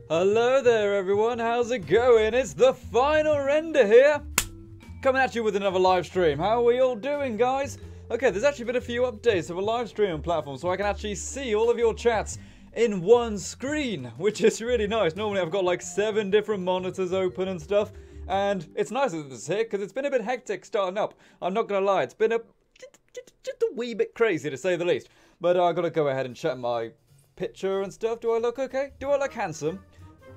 Hello there everyone, how's it going? It's the final render here, coming at you with another live stream. How are we all doing, guys? Okay, there's actually been a few updates of a live streaming platform, so I can actually see all of your chats in one screen, which is really nice. Normally I've got like 7 different monitors open and stuff, and it's nice that this is here, because it's been a bit hectic starting up. I'm not gonna lie, it's been just a wee bit crazy to say the least. But I gotta go ahead and check my picture and stuff. Do I look okay? Do I look handsome?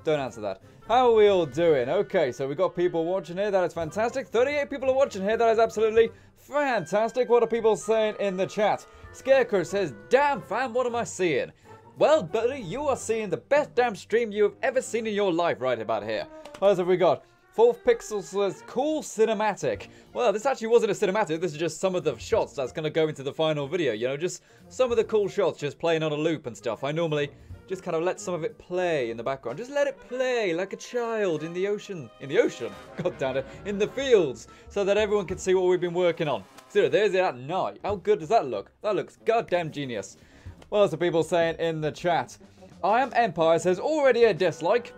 Don't answer that. How are we all doing? Okay, so we got people watching here. That is fantastic. 38 people are watching here. That is absolutely fantastic. What are people saying in the chat? Scarecrow says, "Damn, fam, what am I seeing?" Well, buddy, you are seeing the best damn stream you have ever seen in your life right about here. What else have we got? Fourth Pixel says, "Cool cinematic." Well, this actually wasn't a cinematic. This is just some of the shots that's going to go into the final video. You know, just some of the cool shots just playing on a loop and stuff. I normally just kind of let some of it play in the background. Just let it play like a child in the ocean. In the ocean? God damn it. In the fields. So that everyone can see what we've been working on. So there's it at night. How good does that look? That looks goddamn genius. What else are people saying in the chat? I Am Empire says, "Already a dislike."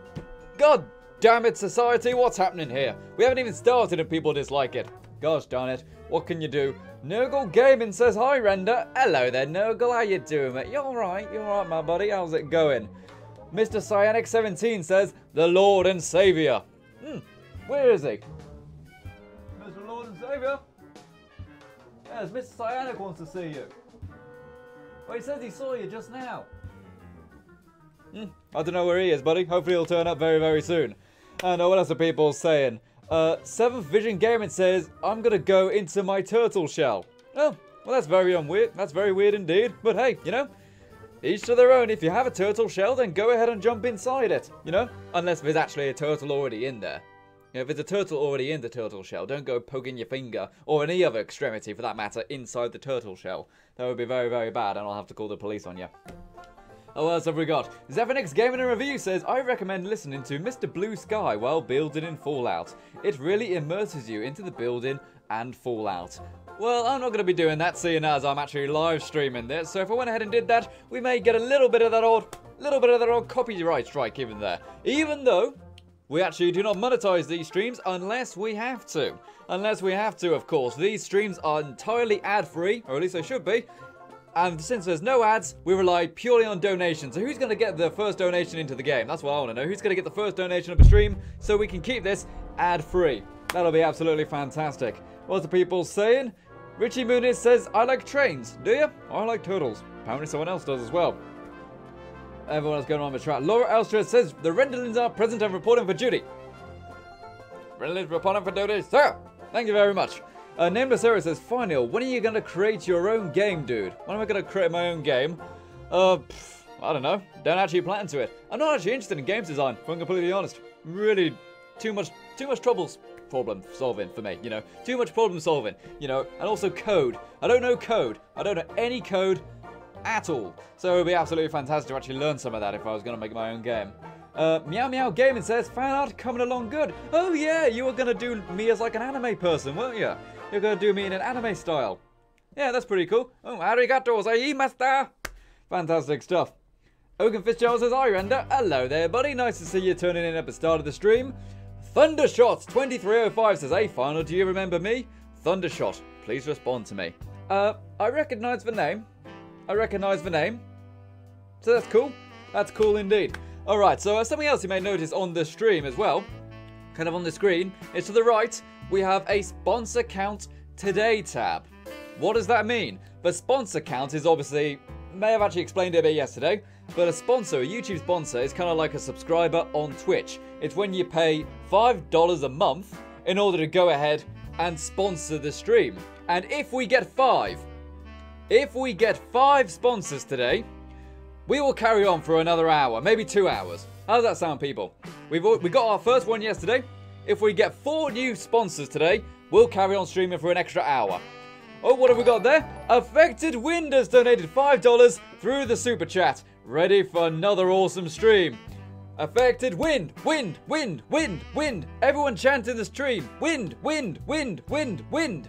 God damn it, society. What's happening here? We haven't even started and people dislike it. Gosh darn it. What can you do? Nurgle Gaming says, "Hi, Render." Hello there, Nurgle. How you doing, mate? You alright? You alright, my buddy? How's it going? Mr. Cyanic17 says, "The Lord and Saviour." Where is he? Mr. Lord and Saviour? Yes, Mr. Cyanic wants to see you. Well, he says he saw you just now. I don't know where he is, buddy. Hopefully he'll turn up very, very soon. I know what else are people saying. 7th Vision Gaming says, "I'm gonna go into my turtle shell." Oh, well that's very weird. That's very weird indeed. But hey, you know, each to their own. If you have a turtle shell, then go ahead and jump inside it, you know? Unless there's actually a turtle already in there. You know, if there's a turtle already in the turtle shell, don't go poking your finger, or any other extremity for that matter, inside the turtle shell. That would be very, very bad, and I'll have to call the police on you. Oh, what else have we got? Zephyrnix Gaming and Review says, "I recommend listening to Mr. Blue Sky while building in Fallout. It really immerses you into the building and Fallout." Well, I'm not going to be doing that, seeing as I'm actually live streaming this. So if I went ahead and did that, we may get a little bit of that old copyright strike even there. Even though we actually do not monetize these streams unless we have to. Unless we have to, of course. These streams are entirely ad-free, or at least they should be. And since there's no ads, we rely purely on donations. So who's going to get the first donation into the game? That's what I want to know. Who's going to get the first donation of a stream so we can keep this ad-free? That'll be absolutely fantastic. What's the people saying? Richie Muniz says, "I like trains." Do you? I like turtles. Apparently someone else does as well. Everyone else going on the chat. Laura Elstra says, "The Renderlings are present and reporting for duty." Renderlings reporting for duty, sir. Thank you very much. Nameless Hero says, "Final, when are you going to create your own game, dude?" When am I going to create my own game? I don't know. Don't actually plan to it. I'm not actually interested in games design, if I'm completely honest. Really, too much problem solving for me, you know. Too much problem solving, you know. And also code. I don't know code. I don't know any code at all. So it would be absolutely fantastic to actually learn some of that if I was going to make my own game. Meow Meow Gaming says, "Fan art coming along good." Oh yeah, you were going to do me as like an anime person, weren't you? You're going to do me in an anime style. Yeah, that's pretty cool. Oh, arigato gozaimashita. Fantastic stuff. Ogan Fitzgerald says, "Hi, Render." Hello there, buddy. Nice to see you turning in at the start of the stream. Thundershots2305 says, "Hey, Final, do you remember me?" Thundershot, please respond to me. I recognise the name. So that's cool. That's cool indeed. Alright, so something else you may notice on the stream as well, kind of on the screen, is to the right, we have a sponsor count today tab. What does that mean? The sponsor count is obviously, may have actually explained it a bit yesterday, but a sponsor, a YouTube sponsor, is kind of like a subscriber on Twitch. It's when you pay $5 a month in order to go ahead and sponsor the stream. And if we get 5 sponsors today, we will carry on for another hour, maybe 2 hours. How does that sound, people? We got our first one yesterday. If we get 4 new sponsors today, we'll carry on streaming for an extra hour. Oh, what have we got there? Affected Wind has donated $5 through the super chat. Ready for another awesome stream. Affected Wind, wind, wind, wind, wind. Everyone chant in the stream. Wind, wind, wind, wind, wind.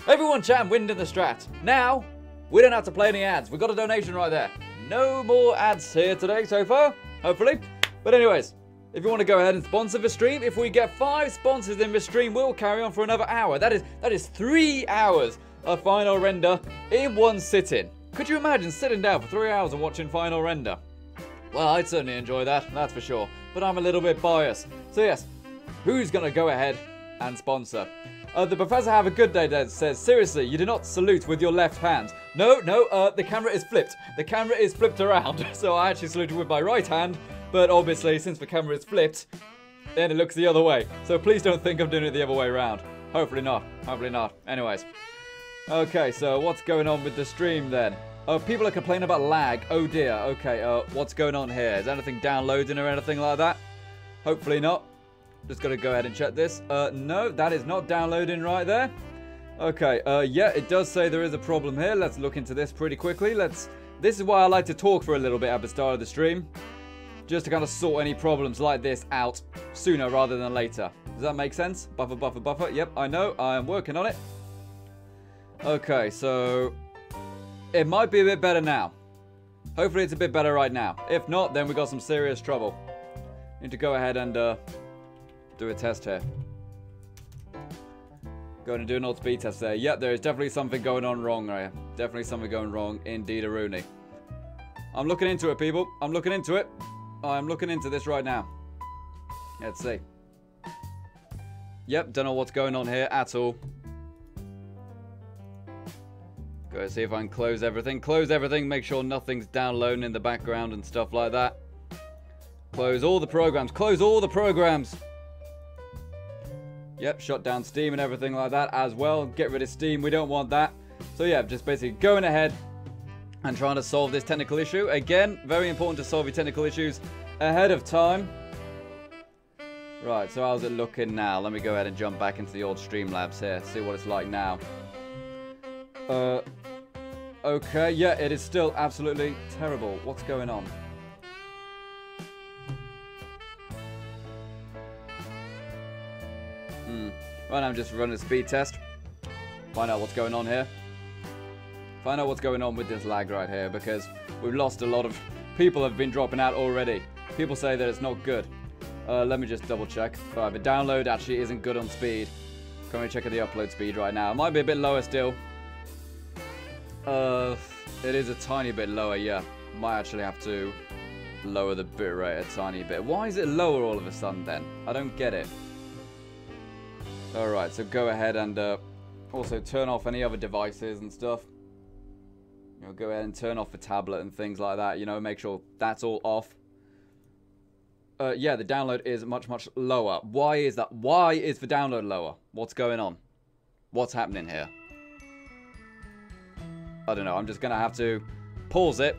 Everyone chant wind in the strat. Now, we don't have to play any ads. We got a donation right there. No more ads here today so far, hopefully. But anyways, if you want to go ahead and sponsor the stream, if we get 5 sponsors in the stream, we'll carry on for another hour. That is 3 hours of final render in one sitting. Could you imagine sitting down for 3 hours and watching final render? Well, I'd certainly enjoy that, that's for sure. But I'm a little bit biased. So yes, who's going to go ahead and sponsor? The Professor Have a Good Day Dad says, seriously, you do not salute with your left hand. No, the camera is flipped. The camera is flipped around. So I actually saluted with my right hand. But obviously, since the camera is flipped, then it looks the other way. So please don't think I'm doing it the other way around. Hopefully not. Hopefully not. Anyways. Okay, so what's going on with the stream then? Oh, people are complaining about lag. Oh dear. Okay, what's going on here? Is anything downloading or anything like that? Hopefully not. Just gotta go ahead and check this. No, that is not downloading right there. Okay, yeah, it does say there is a problem here. Let's look into this pretty quickly. This is why I like to talk for a little bit at the start of the stream. Just to kind of sort any problems like this out sooner rather than later. Does that make sense? Buffer, buffer, buffer. Yep, I know. I am working on it. Okay, so it might be a bit better now. Hopefully it's a bit better right now. If not, then we got some serious trouble. Need to go ahead and do a test here. Go and do an old speed test there. Yep, there is definitely something going on wrong right here. Definitely something going wrong indeed, Rooney. I'm looking into it, people. I'm looking into it. I'm looking into this right now. Let's see. Yep, don't know what's going on here at all. Go see if I can close everything. Close everything, make sure nothing's downloading in the background and stuff like that. Close all the programs. Close all the programs. Yep, shut down Steam and everything like that as well. Get rid of Steam, we don't want that. So yeah, just basically going ahead and trying to solve this technical issue. Again, very important to solve your technical issues ahead of time. Right, so how's it looking now? Let me go ahead and jump back into the old Streamlabs here. See what it's like now. Okay, yeah, it is still absolutely terrible. What's going on? Right now I'm just running a speed test. Find out what's going on here. Find out what's going on with this lag right here, because we've lost a lot of people have been dropping out already. People say that it's not good. Let me just double check. Right, the download actually isn't good on speed. Currently checking the upload speed right now. It might be a bit lower still. It is a tiny bit lower, yeah. Might actually have to lower the bitrate a tiny bit. Why is it lower all of a sudden then? I don't get it. Alright, so go ahead and also turn off any other devices and stuff. You know, go ahead and turn off the tablet and things like that, you know, make sure that's all off. Yeah, the download is much, much lower. Why is that? Why is the download lower? What's going on? What's happening here? I don't know, I'm just going to have to pause it,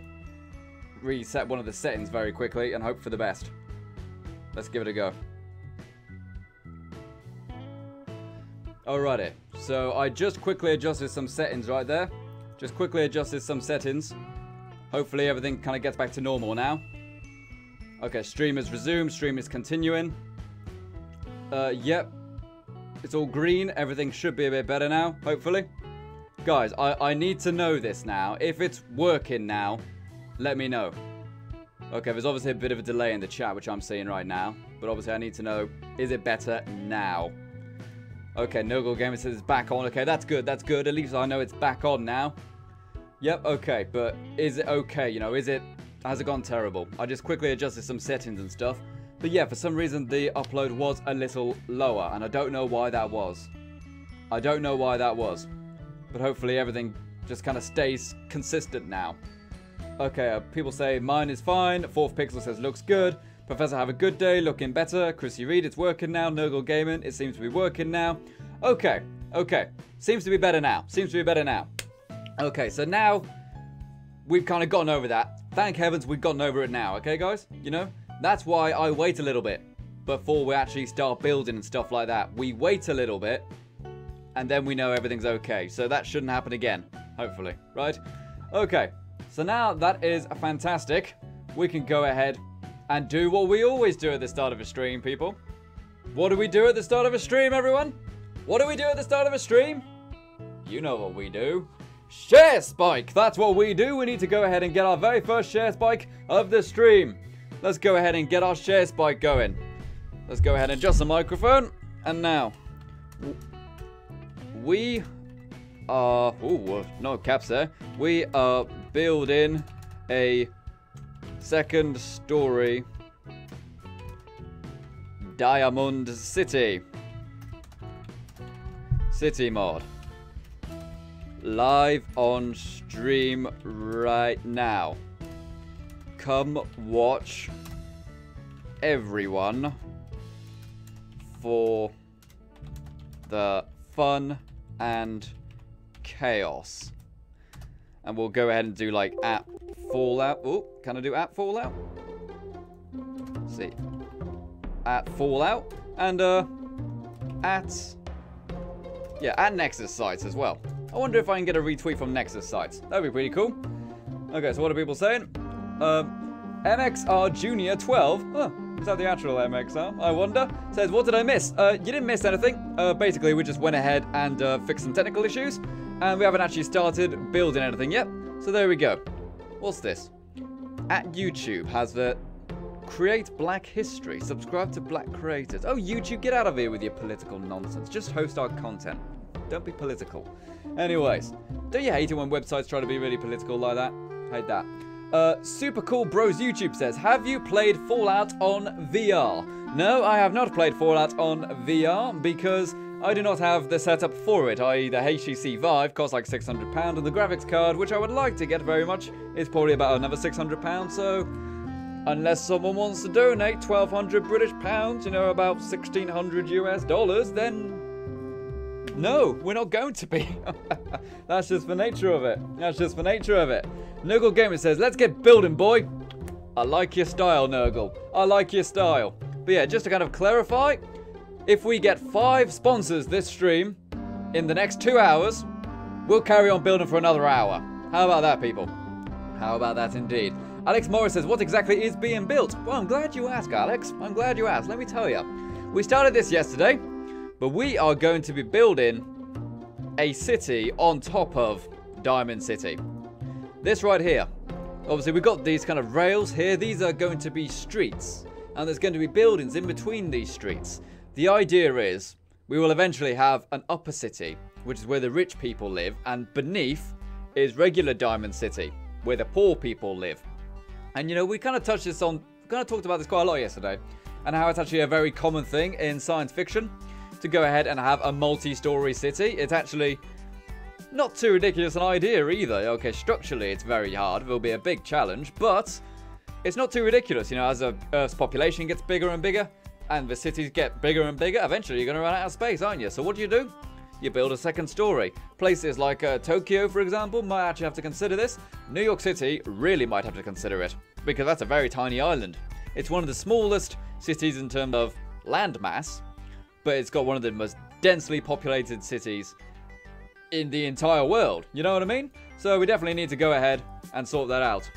reset one of the settings very quickly, and hope for the best. Let's give it a go. Alrighty, so I just quickly adjusted some settings right there. Just quickly adjusted some settings. Hopefully everything kind of gets back to normal now. Okay, stream is resumed, stream is continuing. Yep. It's all green, everything should be a bit better now, hopefully. Guys, I need to know this now. If it's working now, let me know. Okay, there's obviously a bit of a delay in the chat, which I'm seeing right now. But obviously I need to know, is it better now? Okay, No-Go Gamer says it's back on. Okay, that's good, that's good. At least I know it's back on now. Yep, okay, but is it okay? You know, has it gone terrible? I just quickly adjusted some settings and stuff. But yeah, for some reason the upload was a little lower, and I don't know why that was. I don't know why that was. But hopefully everything just kind of stays consistent now. Okay, people say mine is fine. Fourth Pixel says looks good. Professor Have a Good Day, looking better. Chrissy Reed, it's working now. No-Go Gaming, it seems to be working now. Okay, okay. Seems to be better now. Seems to be better now. Okay, so now we've kind of gotten over that. Thank heavens we've gotten over it now, okay guys? You know, that's why I wait a little bit before we actually start building and stuff like that. We wait a little bit, and then we know everything's okay. So that shouldn't happen again, hopefully, right? Okay, so now that is fantastic. We can go ahead and do what we always do at the start of a stream, people. What do we do at the start of a stream, everyone? What do we do at the start of a stream? You know what we do. Share spike! That's what we do. We need to go ahead and get our very first share spike of the stream. let's go ahead and get our share spike going. Let's go ahead and adjust the microphone. And now, we are... Ooh, no caps there. We are building a second story Diamond City mod. Live on stream right now. Come watch, everyone, for the fun and chaos. And we'll go ahead and do like app Fallout. Oh, can I do app Fallout? Let's see. At Fallout and at Nexus sites as well. I wonder if I can get a retweet from Nexus sites. That'd be pretty cool. Okay, so what are people saying? MXR Junior 12. Oh, is that the actual MXR? I wonder. Says, what did I miss? You didn't miss anything. Basically, we just went ahead and fixed some technical issues, and we haven't actually started building anything yet. So there we go. What's this? At YouTube has the Create Black History. Subscribe to Black creators. Oh, YouTube, get out of here with your political nonsense. Just host our content. Don't be political. Anyways, don't you hate it when websites try to be really political like that? Hate that. Super Cool Bros YouTube says, have you played Fallout on VR? No, I have not played Fallout on VR because I do not have the setup for it. i.e. the HTC Vive costs like £600 and the graphics card, which I would like to get very much, is probably about another £600, so unless someone wants to donate 1,200 British pounds, you know, about 1,600 US dollars, then no, we're not going to be. That's just the nature of it. That's just the nature of it. Nurgle Gamer says, let's get building, boy. I like your style, Nurgle. I like your style. But yeah, just to kind of clarify, if we get 5 sponsors this stream in the next 2 hours, we'll carry on building for another hour. How about that, people? How about that indeed? Alex Morris says, what exactly is being built? Well, I'm glad you asked, Alex. I'm glad you asked. Let me tell you. We started this yesterday, but we are going to be building a city on top of Diamond City. This right here. Obviously, we've got these kind of rails here. These are going to be streets, and there's going to be buildings in between these streets. The idea is we will eventually have an upper city, which is where the rich people live, and beneath is regular Diamond City, where the poor people live. And you know, we kind of touched this on, kind of talked about this quite a lot yesterday, and how it's actually a very common thing in science fiction to go ahead and have a multi-story city. It's actually not too ridiculous an idea either. Okay, structurally it's very hard. It will be a big challenge, but it's not too ridiculous. You know, as Earth's population gets bigger and bigger, and the cities get bigger and bigger, eventually you're going to run out of space, aren't you? So what do? You build a second story. Places like Tokyo, for example, might actually have to consider this. New York City really might have to consider it, because that's a very tiny island. It's one of the smallest cities in terms of land mass, but it's got one of the most densely populated cities in the entire world. You know what I mean? So we definitely need to go ahead and sort that out.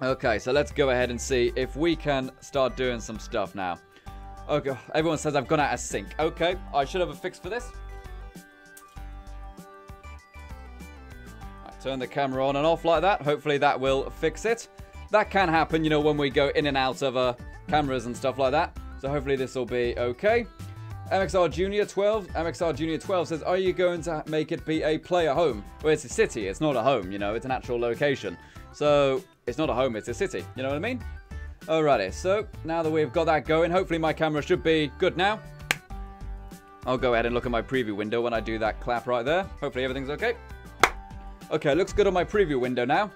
Okay, so let's go ahead and see if we can start doing some stuff now. Okay, everyone says I've gone out of sync. Okay, I should have a fix for this. Right, turn the camera on and off like that. Hopefully that will fix it. That can happen, you know, when we go in and out of cameras and stuff like that. So hopefully this will be okay. MXR Junior 12 says, are you going to make it be a player home? Well, it's a city, it's not a home, you know, it's an actual location. So, it's not a home, it's a city, you know what I mean? Alrighty, so now that we've got that going, hopefully my camera should be good now. I'll go ahead and look at my preview window when I do that clap right there. Hopefully everything's okay. Okay, looks good on my preview window now.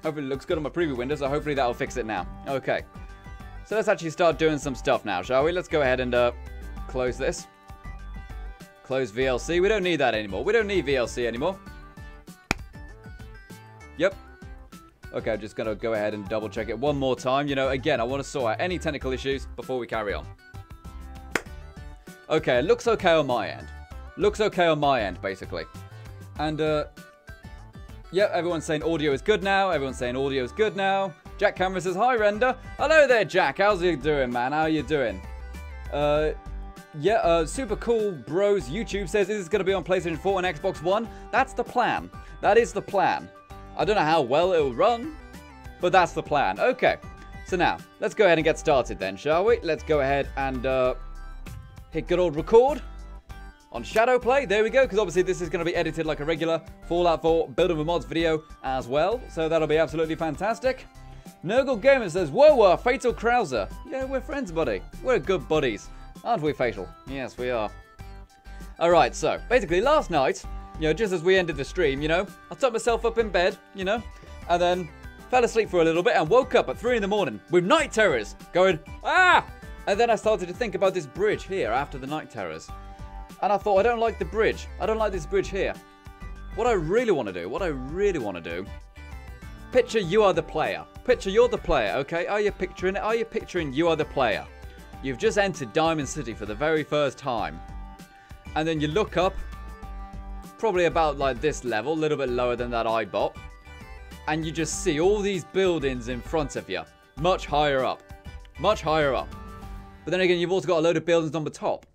Hopefully it looks good on my preview window, so hopefully that'll fix it now. Okay. So let's actually start doing some stuff now, shall we? Let's go ahead and close this. Close VLC. We don't need that anymore. We don't need VLC anymore. Yep. Okay, I'm just going to go ahead and double check it one more time. You know, again, I want to sort out any technical issues before we carry on. Okay, it looks okay on my end. Looks okay on my end, basically. And, yep, everyone's saying audio is good now. Everyone's saying audio is good now. Jack Cameron says, hi, Render. Hello there, Jack. How's you doing, man? How you doing? Yeah, Super Cool Bros YouTube says, is this going to be on PlayStation 4 and Xbox One? That's the plan. That is the plan. I don't know how well it'll run, but that's the plan. Okay, So now, let's go ahead and get started then, shall we? Let's go ahead and hit good old record on Shadow Play. There we go, because obviously this is going to be edited like a regular Fallout 4 Building with Mods video as well. So that'll be absolutely fantastic. Nurgle Gamer says, whoa, Fatal Krauser. Yeah, we're friends, buddy. We're good buddies. Aren't we, Fatal? Yes, we are. Alright, so, basically last night, just as we ended the stream, I tucked myself up in bed, and then fell asleep for a little bit and woke up at 3 in the morning with night terrors going, ah! And then I started to think about this bridge here after the night terrors. And I thought, I don't like the bridge. I don't like this bridge here. What I really want to do, picture you are the player. Picture you're the player, okay? Are you picturing it? Are you picturing you are the player? You've just entered Diamond City for the very first time. And then you look up, probably about like this level, a little bit lower than that eyebot. And you just see all these buildings in front of you. Much higher up. Much higher up. But then again, you've also got a load of buildings on the top.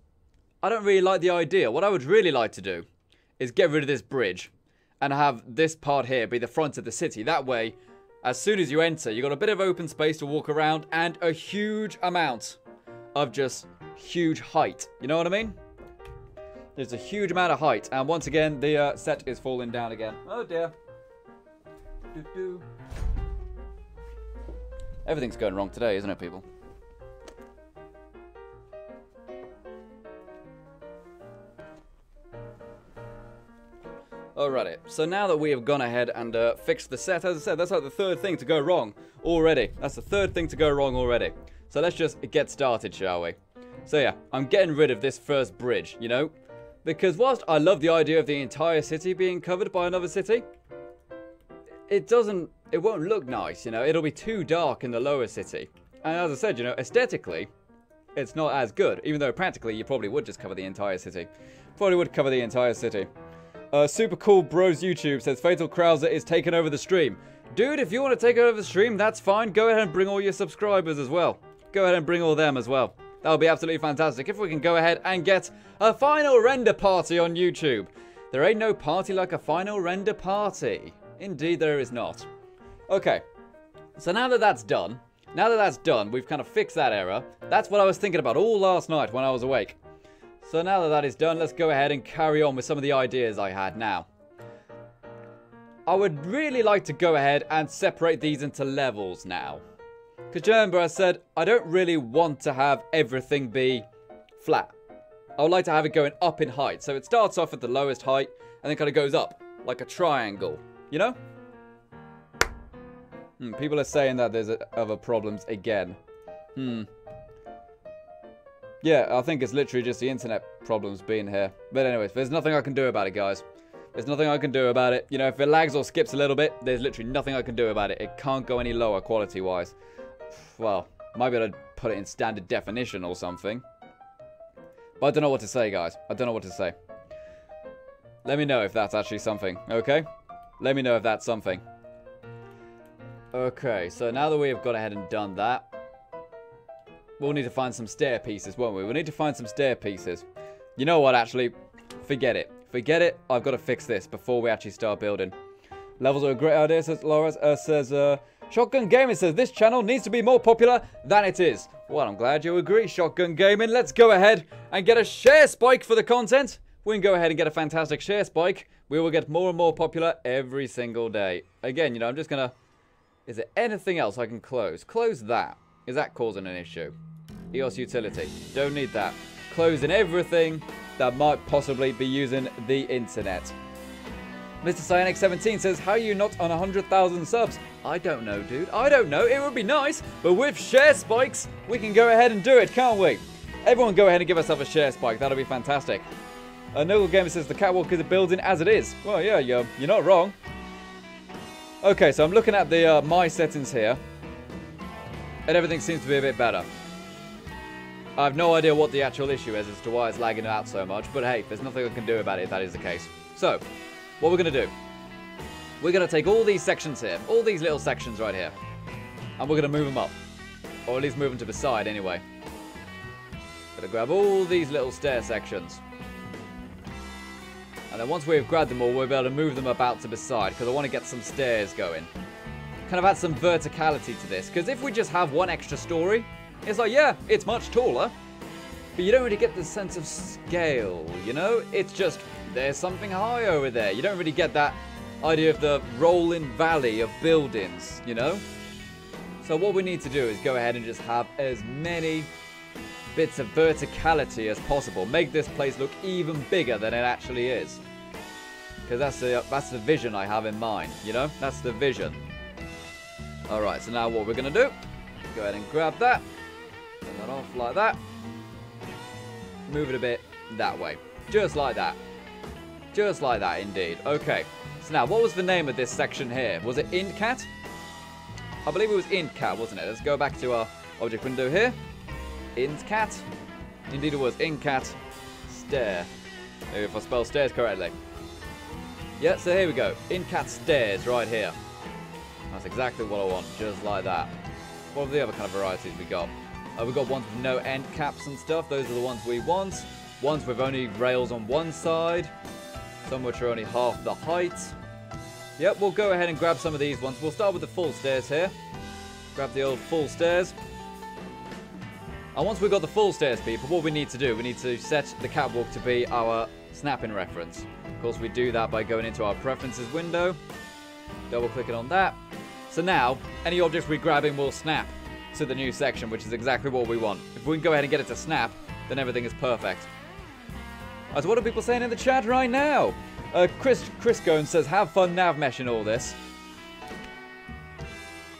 I don't really like the idea. What I would really like to do is get rid of this bridge and have this part here be the front of the city. That way, as soon as you enter, you've got a bit of open space to walk around and a huge amount of just huge height. You know what I mean? There's a huge amount of height. And once again, the set is falling down again. Oh dear. Everything's going wrong today, isn't it, people? Alrighty, so now that we have gone ahead and fixed the set, as I said, that's like the third thing to go wrong already. That's the third thing to go wrong already. So let's just get started, shall we? So yeah, I'm getting rid of this first bridge, because whilst I love the idea of the entire city being covered by another city, it won't look nice, it'll be too dark in the lower city. And as I said, aesthetically, it's not as good, even though practically you probably would just cover the entire city. Probably would cover the entire city. Super Cool Bros YouTube says, Fatal Krauser is taking over the stream. Dude, if you want to take over the stream, that's fine. Go ahead and bring all your subscribers as well. Go ahead and bring all them as well. That would be absolutely fantastic if we can go ahead and get a final render party on YouTube. There ain't no party like a final render party. Indeed, there is not. Okay, so now that that's done, we've kind of fixed that error. That's what I was thinking about all last night when I was awake. So now that that is done, let's go ahead and carry on with some of the ideas I had now. I would really like to go ahead and separate these into levels now. Because remember I said, I don't really want to have everything be flat. I would like to have it going up in height. So it starts off at the lowest height and then kind of goes up like a triangle. People are saying that there's other problems again. Yeah, I think it's literally just the internet problems being here. But anyways, there's nothing I can do about it, guys. There's nothing I can do about it. If it lags or skips a little bit, there's literally nothing I can do about it. It can't go any lower quality-wise. Well, might be able to put it in standard definition or something. But I don't know what to say, guys. I don't know what to say. Let me know if that's actually something, okay? Let me know if that's something. Okay, so now that we have gone ahead and done that, we'll need to find some stair pieces, won't we? We'll need to find some stair pieces. You know what, actually? Forget it. Forget it. I've got to fix this before we actually start building. Levels are a great idea, says Laura. Says, Shotgun Gaming says, this channel needs to be more popular than it is. Well, I'm glad you agree, Shotgun Gaming. Let's go ahead and get a share spike for the content. We can go ahead and get a fantastic share spike. We will get more and more popular every single day. Again, I'm just going to... Is there anything else I can close? Close that. Is that causing an issue? EOS utility. Don't need that. Closing everything that might possibly be using the internet. Mr. Cyanic17 says, how are you not on 100,000 subs? I don't know, dude. I don't know. It would be nice. But with share spikes, we can go ahead and do it, can't we? Everyone go ahead and give us a share spike. That'll be fantastic. Noble Gamer says, the catwalk is a building as it is. Well, yeah, you're not wrong. Okay, so I'm looking at the my settings here. And everything seems to be a bit better. I have no idea what the actual issue is as to why it's lagging out so much. But hey, there's nothing I can do about it if that is the case. So, what we're going to do. We're going to take all these sections here. All these little sections right here. And we're going to move them up. Or at least move them to the side anyway. Going to grab all these little stair sections. And then once we've grabbed them all, we'll be able to move them about to the side. Because I want to get some stairs going. kind of add some verticality to this. Because if we just have one extra story, it's like, yeah, it's much taller. But you don't really get the sense of scale, you know? It's just, there's something high over there. You don't really get that idea of the rolling valley of buildings, you know? So what we need to do is go ahead and just have as many bits of verticality as possible. Make this place look even bigger than it actually is. Because that's the vision I have in mind, you know? That's the vision. Alright, so now what we're going to do, go ahead and grab that. Turn that off like that. Move it a bit that way. Just like that. Just like that, indeed. Okay. So now, what was the name of this section here? Was it IntCat? I believe it was IntCat, wasn't it? Let's go back to our object window here. IntCat. Indeed it was. IntCat. Stair. Maybe if I spell stairs correctly. Yeah, so here we go. IntCat stairs right here. That's exactly what I want. Just like that. What are the other kind of varieties we got? We've got ones with no end caps and stuff. Those are the ones we want. Ones with only rails on one side. Some which are only half the height. Yep, we'll go ahead and grab some of these ones. We'll start with the full stairs here. Grab the old full stairs. And once we've got the full stairs, people, what we need to do, we need to set the catwalk to be our snapping reference. Of course, we do that by going into our preferences window. Double clicking on that. So now, any objects we grab in will snap to the new section, which is exactly what we want. If we can go ahead and get it to snap, then everything is perfect. So what are people saying in the chat right now? Chris Gones says, have fun nav meshing all this.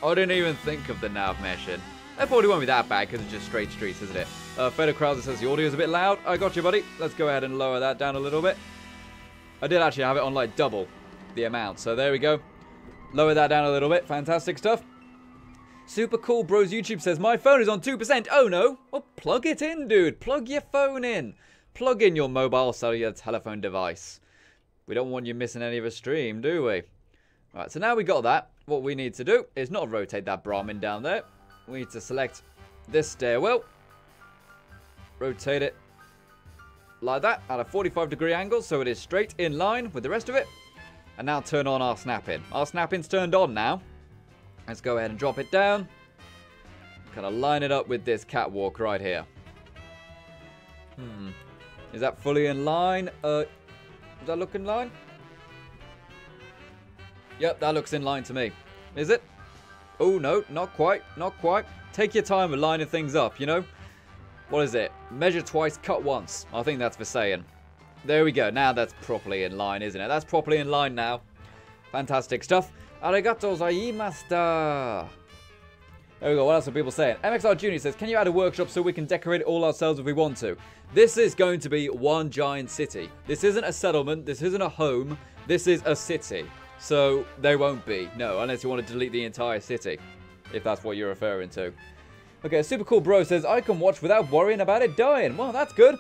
I didn't even think of the nav meshing. That probably won't be that bad because it's just straight streets, isn't it? Feder Krauser says the audio's a bit loud. I got you, buddy. Let's go ahead and lower that down a little bit. I did actually have it on like double the amount, so there we go. Lower that down a little bit. Fantastic stuff. Super Cool Bros YouTube says, my phone is on 2%. Oh no. Well, plug it in, dude. Plug your phone in. Plug in your mobile cellular telephone device. We don't want you missing any of a stream, do we? Alright, so now we got that. What we need to do is not rotate that Brahmin down there. We need to select this stairwell. Rotate it like that at a 45-degree angle so it is straight in line with the rest of it. And now turn on our snap-in. Our snap-in's turned on now. Let's go ahead and drop it down. Kind of line it up with this catwalk right here. Is that fully in line? Does that look in line? Yep, that looks in line to me. Is it? Oh, no, not quite. Not quite. Take your time with lining things up, you know? What is it? Measure twice, cut once. I think that's for saying. There we go. Now that's properly in line, isn't it? That's properly in line now. Fantastic stuff. Arigato gozaimashita. There we go. What else are people saying? MXR Junior says, can you add a workshop so we can decorate it all ourselves if we want to? This is going to be one giant city. This isn't a settlement. This isn't a home. This is a city. So there won't be. No, unless you want to delete the entire city. If that's what you're referring to. Okay, Super Cool Bro says, I can watch without worrying about it dying. Well, that's good.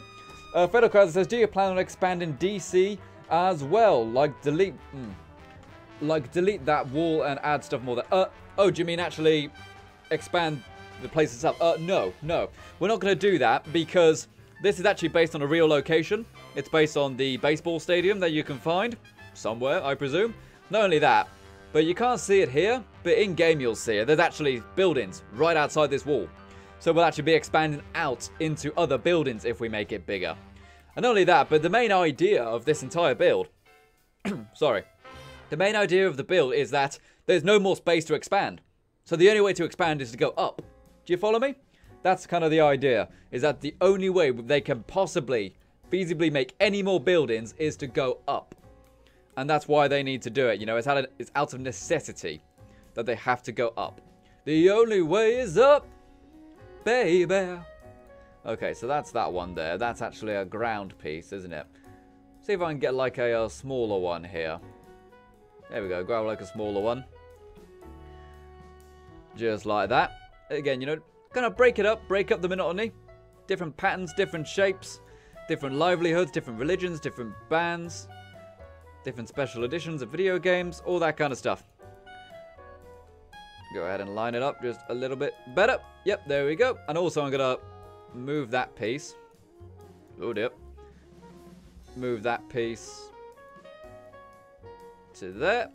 Federal Krauser says, do you plan on expanding DC as well? Like delete that wall and add stuff more there. Oh, do you mean actually expand the place itself? No. We're not going to do that because this is actually based on a real location. It's based on the baseball stadium that you can find somewhere, I presume. Not only that, but you can't see it here, but in-game you'll see it. There's actually buildings right outside this wall. So we'll actually be expanding out into other buildings if we make it bigger. And not only that, but the main idea of this entire build... sorry. The main idea of the build is that there's no more space to expand. So the only way to expand is to go up. Do you follow me? That's kind of the idea. Is that the only way they can possibly, feasibly make any more buildings is to go up. And that's why they need to do it. You know, it's out of necessity that they have to go up. The only way is up, baby. Okay, so that's that one there. That's actually a ground piece, isn't it? See if I can get like a smaller one here. There we go. Grab like a smaller one. Just like that. Again, you know, kind of break it up. Break up the monotony. Different patterns, different shapes, different livelihoods, different religions, different bands. Different special editions of video games, all that kind of stuff. Go ahead and line it up just a little bit better. Yep, there we go. And also I'm going to move that piece. Oh, dear. Move that piece to there.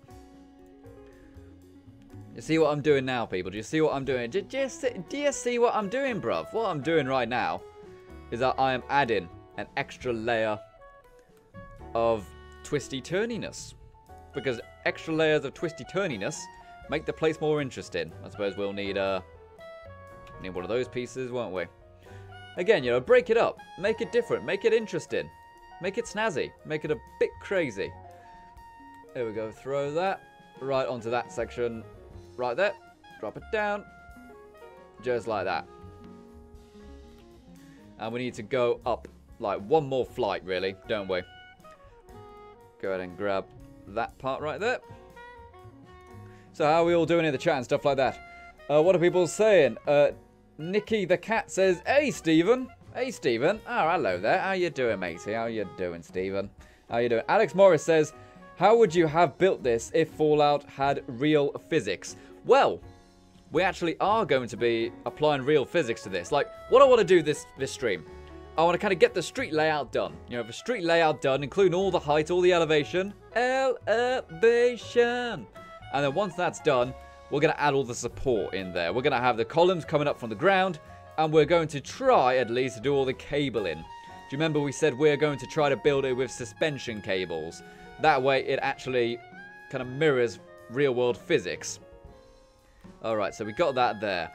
You see what I'm doing now, people? Do you see what I'm doing? Do you see what I'm doing, bruv? What I'm doing right now is that I am adding an extra layer of twisty-turniness. Because extra layers of twisty-turniness make the place more interesting. I suppose we'll need one of those pieces, won't we? Again, you know, break it up. Make it different. Make it interesting. Make it snazzy. Make it a bit crazy. There we go. Throw that right onto that section. Right there. Drop it down. Just like that. And we need to go up like one more flight, really, don't we? Go ahead and grab that part right there. So how are we all doing in the chat and stuff like that? What are people saying? Nikki the cat says, "Hey, Stephen." Hey, Stephen. Oh, hello there. How you doing, matey? How you doing, Stephen? How you doing? Alex Morris says, "How would you have built this if Fallout had real physics?" Well, we actually are going to be applying real physics to this. Like, what I want to do this stream, I want to kind of get the street layout done. You know, the street layout done, including all the height, all the elevation. Elevation. And then once that's done, we're going to add all the support in there. We're going to have the columns coming up from the ground, and we're going to try, at least, to do all the cabling. Do you remember we said we're going to try to build it with suspension cables? That way, it actually kind of mirrors real-world physics. Alright, so we got that there.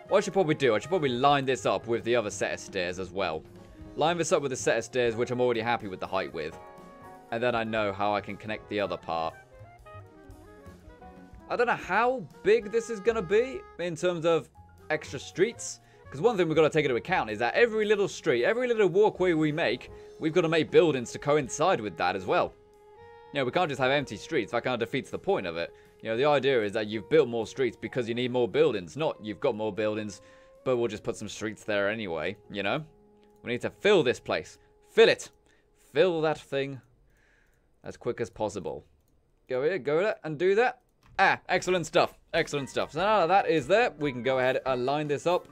What I should probably do, I should probably line this up with the other set of stairs as well. Line this up with the set of stairs, which I'm already happy with the height with. And then I know how I can connect the other part. I don't know how big this is going to be in terms of extra streets. Because one thing we've got to take into account is that every little street, every little walkway we make, we've got to make buildings to coincide with that as well. You know, we can't just have empty streets. That kind of defeats the point of it. You know, the idea is that you've built more streets because you need more buildings. Not you've got more buildings, but we'll just put some streets there anyway, you know? We need to fill this place. Fill it. Fill that thing as quick as possible. Go here, go there, and do that. Ah, excellent stuff. Excellent stuff. So now that is there, we can go ahead and line this up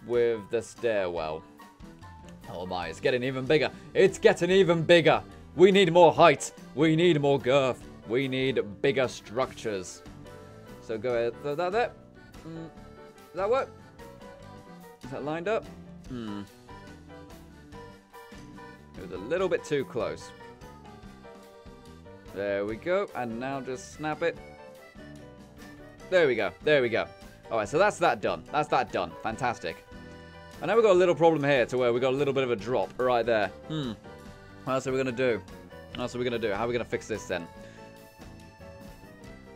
with the stairwell. Oh my, it's getting even bigger. It's getting even bigger. We need more height. We need more girth. We need bigger structures. So go ahead, throw that there. Does that work? Is that lined up? It was a little bit too close. There we go. And now just snap it. There we go. There we go. Alright, so that's that done. That's that done. Fantastic. And now we've got a little problem here to where we've got a little bit of a drop right there. What else are we going to do? What else are we going to do? How are we going to fix this then?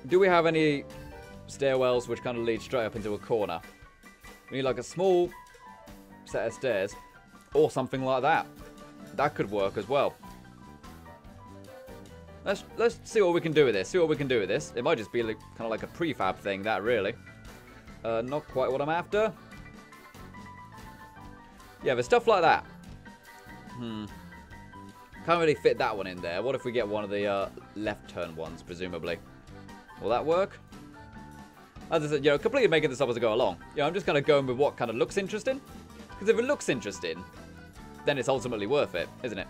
Do we have any stairwells which kind of lead straight up into a corner? We need like a small set of stairs or something like that. That could work as well. Let's see what we can do with this. See what we can do with this. It might just be like, kind of like a prefab thing, that really. Not quite what I'm after. Yeah, but stuff like that. Can't really fit that one in there. What if we get one of the left turn ones, presumably? Will that work? As I said, you know, completely making this up as I go along. You know, I'm just kind of going with what kind of looks interesting. Because if it looks interesting, then it's ultimately worth it, isn't it?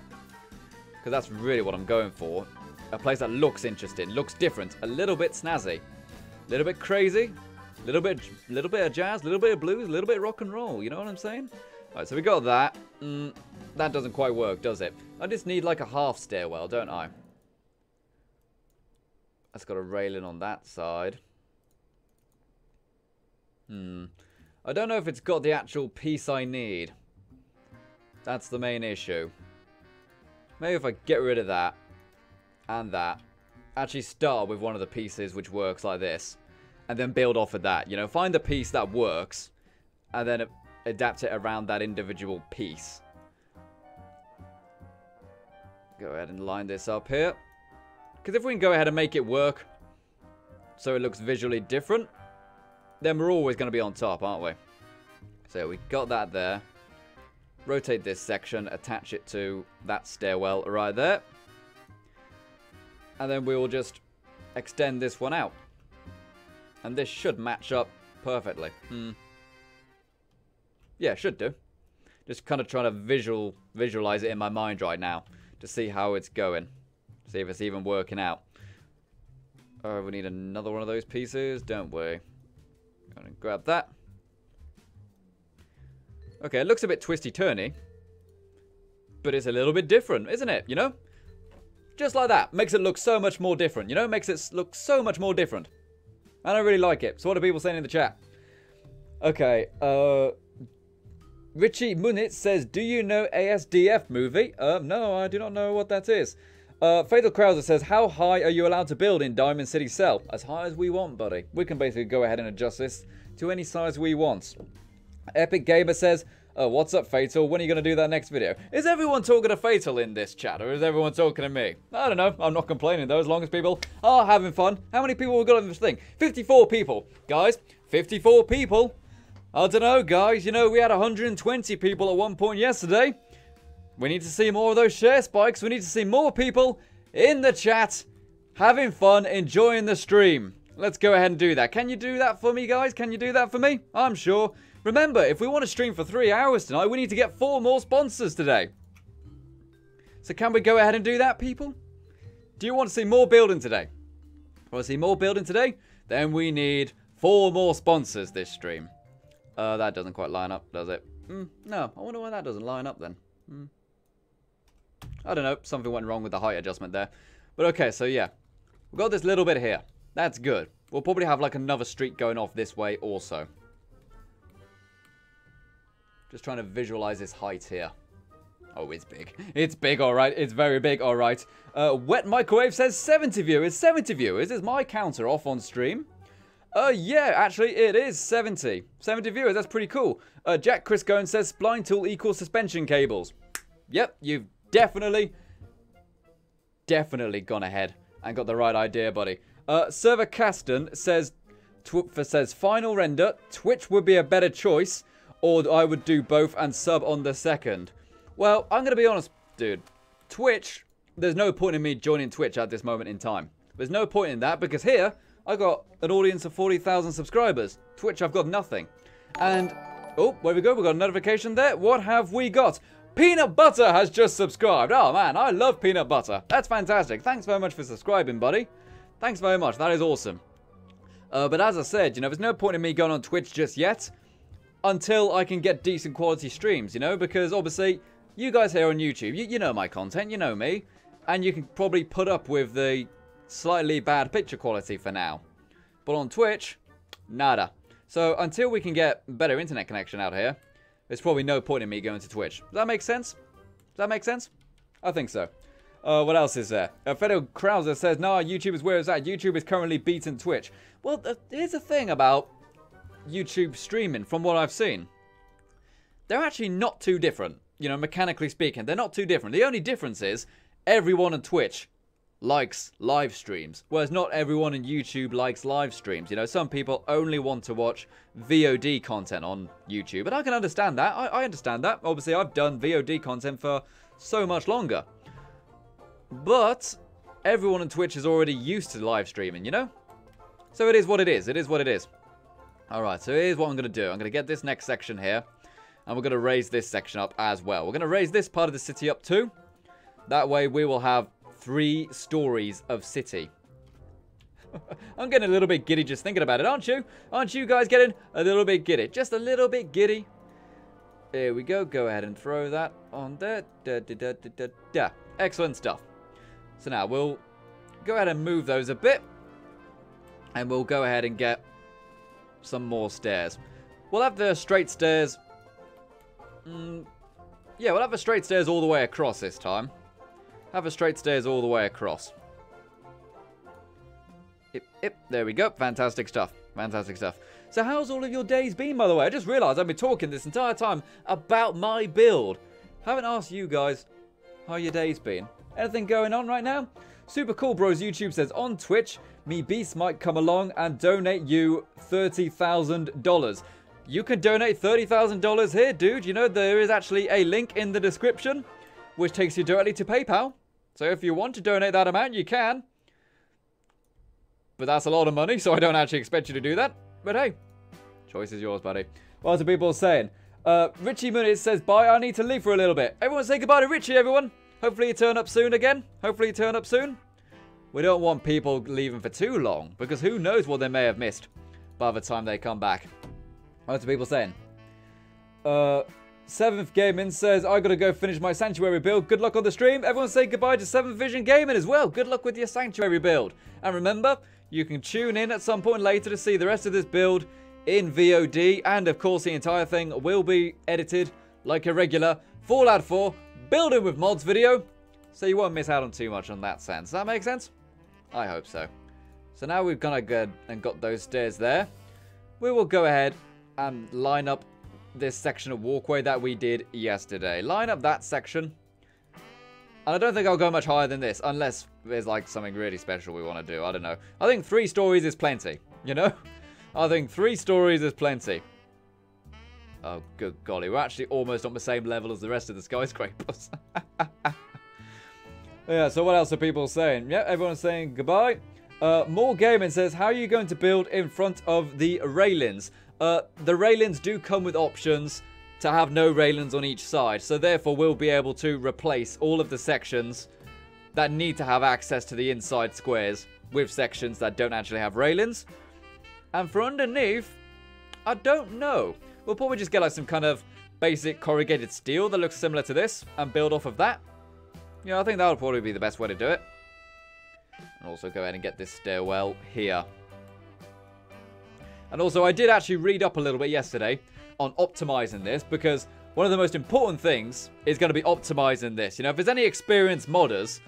Because that's really what I'm going for. A place that looks interesting, looks different, a little bit snazzy, a little bit crazy, a little bit of jazz, a little bit of blues, a little bit of rock and roll. You know what I'm saying? Alright, so we got that. That doesn't quite work, does it? I just need like a half stairwell, don't I? That's got a railing on that side. I don't know if it's got the actual piece I need. That's the main issue. Maybe if I get rid of that and that, actually start with one of the pieces which works like this, and then build off of that. You know, find the piece that works, and then adapt it around that individual piece. Go ahead and line this up here. Because if we can go ahead and make it work so it looks visually different, then we're always going to be on top, aren't we? So we got that there. Rotate this section, attach it to that stairwell right there. And then we will just extend this one out. And this should match up perfectly. Yeah, should do. Just kind of trying to visualize it in my mind right now to see how it's going. See if it's even working out. Oh, we need another one of those pieces, don't we? Gonna grab that. Okay, it looks a bit twisty-turny. But it's a little bit different, isn't it? You know? Just like that. Makes it look so much more different, you know? Makes it look so much more different. And I really like it. So what are people saying in the chat? Okay, Richie Munitz says, do you know ASDF movie? No, I do not know what that is. Fatal Krauser says, how high are you allowed to build in Diamond City Cell? As high as we want, buddy. We can basically go ahead and adjust this to any size we want. Epic Gamer says, what's up, Fatal? When are you going to do that next video? Is everyone talking to Fatal in this chat, or is everyone talking to me? I don't know. I'm not complaining, though, as long as people are having fun. How many people have got on this thing? 54 people. Guys, 54 people. I don't know, guys. You know, we had 120 people at one point yesterday. We need to see more of those share spikes. We need to see more people in the chat having fun, enjoying the stream. Let's go ahead and do that. Can you do that for me, guys? Can you do that for me? I'm sure. Remember, if we want to stream for 3 hours tonight, we need to get 4 more sponsors today. So can we go ahead and do that, people? Do you want to see more building today? Want to see more building today? Then we need 4 more sponsors this stream. That doesn't quite line up, does it? No, I wonder why that doesn't line up then. I don't know, something went wrong with the height adjustment there. But okay, so yeah. We've got this little bit here. That's good. We'll probably have like another street going off this way also. Just trying to visualize this height here. Oh, it's big. It's big, alright. It's very big, alright. Wet Microwave says 70 viewers. 70 viewers. Is my counter off on stream? Yeah, actually, it is 70. 70 viewers, that's pretty cool. Jack Chris Goen says spline tool equals suspension cables. Yep, you've definitely gone ahead and got the right idea, buddy. Server Caston says final render, Twitch would be a better choice, or I would do both and sub on the second. Well, I'm going to be honest, dude. Twitch, there's no point in me joining Twitch at this moment in time. There's no point in that because here, I got an audience of 40,000 subscribers. Twitch, I've got nothing. And, oh, there we go. We've got a notification there. What have we got? Peanut Butter has just subscribed. Oh, man, I love Peanut Butter. That's fantastic. Thanks very much for subscribing, buddy. Thanks very much. That is awesome. But as I said, you know, there's no point in me going on Twitch just yet until I can get decent quality streams, you know, because obviously you guys here on YouTube, you know my content, you know me, and you can probably put up with the slightly bad picture quality for now. But on Twitch, nada. So until we can get better internet connection out here, there's probably no point in me going to Twitch. Does that make sense? Does that make sense? I think so. What else is there? Fedo Krauser says, nah, YouTube is where it's at. YouTube is currently beating Twitch. Well, here's the thing about YouTube streaming, from what I've seen. They're actually not too different. You know, mechanically speaking, they're not too different. The only difference is everyone on Twitch likes live streams, whereas not everyone on YouTube likes live streams. You know, some people only want to watch VOD content on YouTube, and I can understand that. I understand that. Obviously, I've done VOD content for so much longer. But everyone on Twitch is already used to live streaming, you know? So it is what it is. It is what it is. Alright, so here's what I'm going to do. I'm going to get this next section here, and we're going to raise this section up as well. We're going to raise this part of the city up too. That way we will have 3 stories of city. I'm getting a little bit giddy just thinking about it, aren't you? Aren't you guys getting a little bit giddy? Just a little bit giddy. There we go. Go ahead and throw that on there. Excellent stuff. So now we'll go ahead and move those a bit. And we'll go ahead and get some more stairs. We'll have the straight stairs. Yeah, we'll have the straight stairs all the way across this time. Have a straight stairs all the way across. Yep, there we go. Fantastic stuff. Fantastic stuff. So how's all of your days been, by the way? I just realised I've been talking this entire time about my build. Haven't asked you guys how your day's been. Anything going on right now? Super Cool Bros YouTube says, on Twitch, me beast might come along and donate you $30,000. You can donate $30,000 here, dude. You know, there is actually a link in the description, which takes you directly to PayPal. So if you want to donate that amount, you can. But that's a lot of money, so I don't actually expect you to do that. But hey, choice is yours, buddy. What are people saying? Richie Muniz says, bye, I need to leave for a little bit. Everyone say goodbye to Richie, everyone. Hopefully you turn up soon again. Hopefully you turn up soon. We don't want people leaving for too long, because who knows what they may have missed by the time they come back. What's the people saying? 7th Gaming says, I gotta go finish my Sanctuary build. Good luck on the stream. Everyone say goodbye to 7th Vision Gaming as well. Good luck with your Sanctuary build. And remember, you can tune in at some point later to see the rest of this build in VOD. And of course, the entire thing will be edited like a regular Fallout 4 building with mods video. So you won't miss out on too much on that sense. Does that make sense? I hope so. So now we've kind of got those stairs there. We will go ahead and line up this section of walkway that we did yesterday. Line up that section. And I don't think I'll go much higher than this, unless there's like something really special we want to do. I don't know. I think 3 stories is plenty, you know? I think 3 stories is plenty. Oh, good golly. We're actually almost on the same level as the rest of the skyscrapers. Yeah, so what else are people saying? Yeah, everyone's saying goodbye. More Gaming says, how are you going to build in front of the railings? The railings do come with options to have no railings on each side. So therefore, we'll be able to replace all of the sections that need to have access to the inside squares with sections that don't actually have railings. And for underneath, I don't know. We'll probably just get like some kind of basic corrugated steel that looks similar to this and build off of that. Yeah, I think that would probably be the best way to do it. And also go ahead and get this stairwell here. And also, I did actually read up a little bit yesterday on optimizing this, because one of the most important things is going to be optimizing this. You know, if there's any experienced modders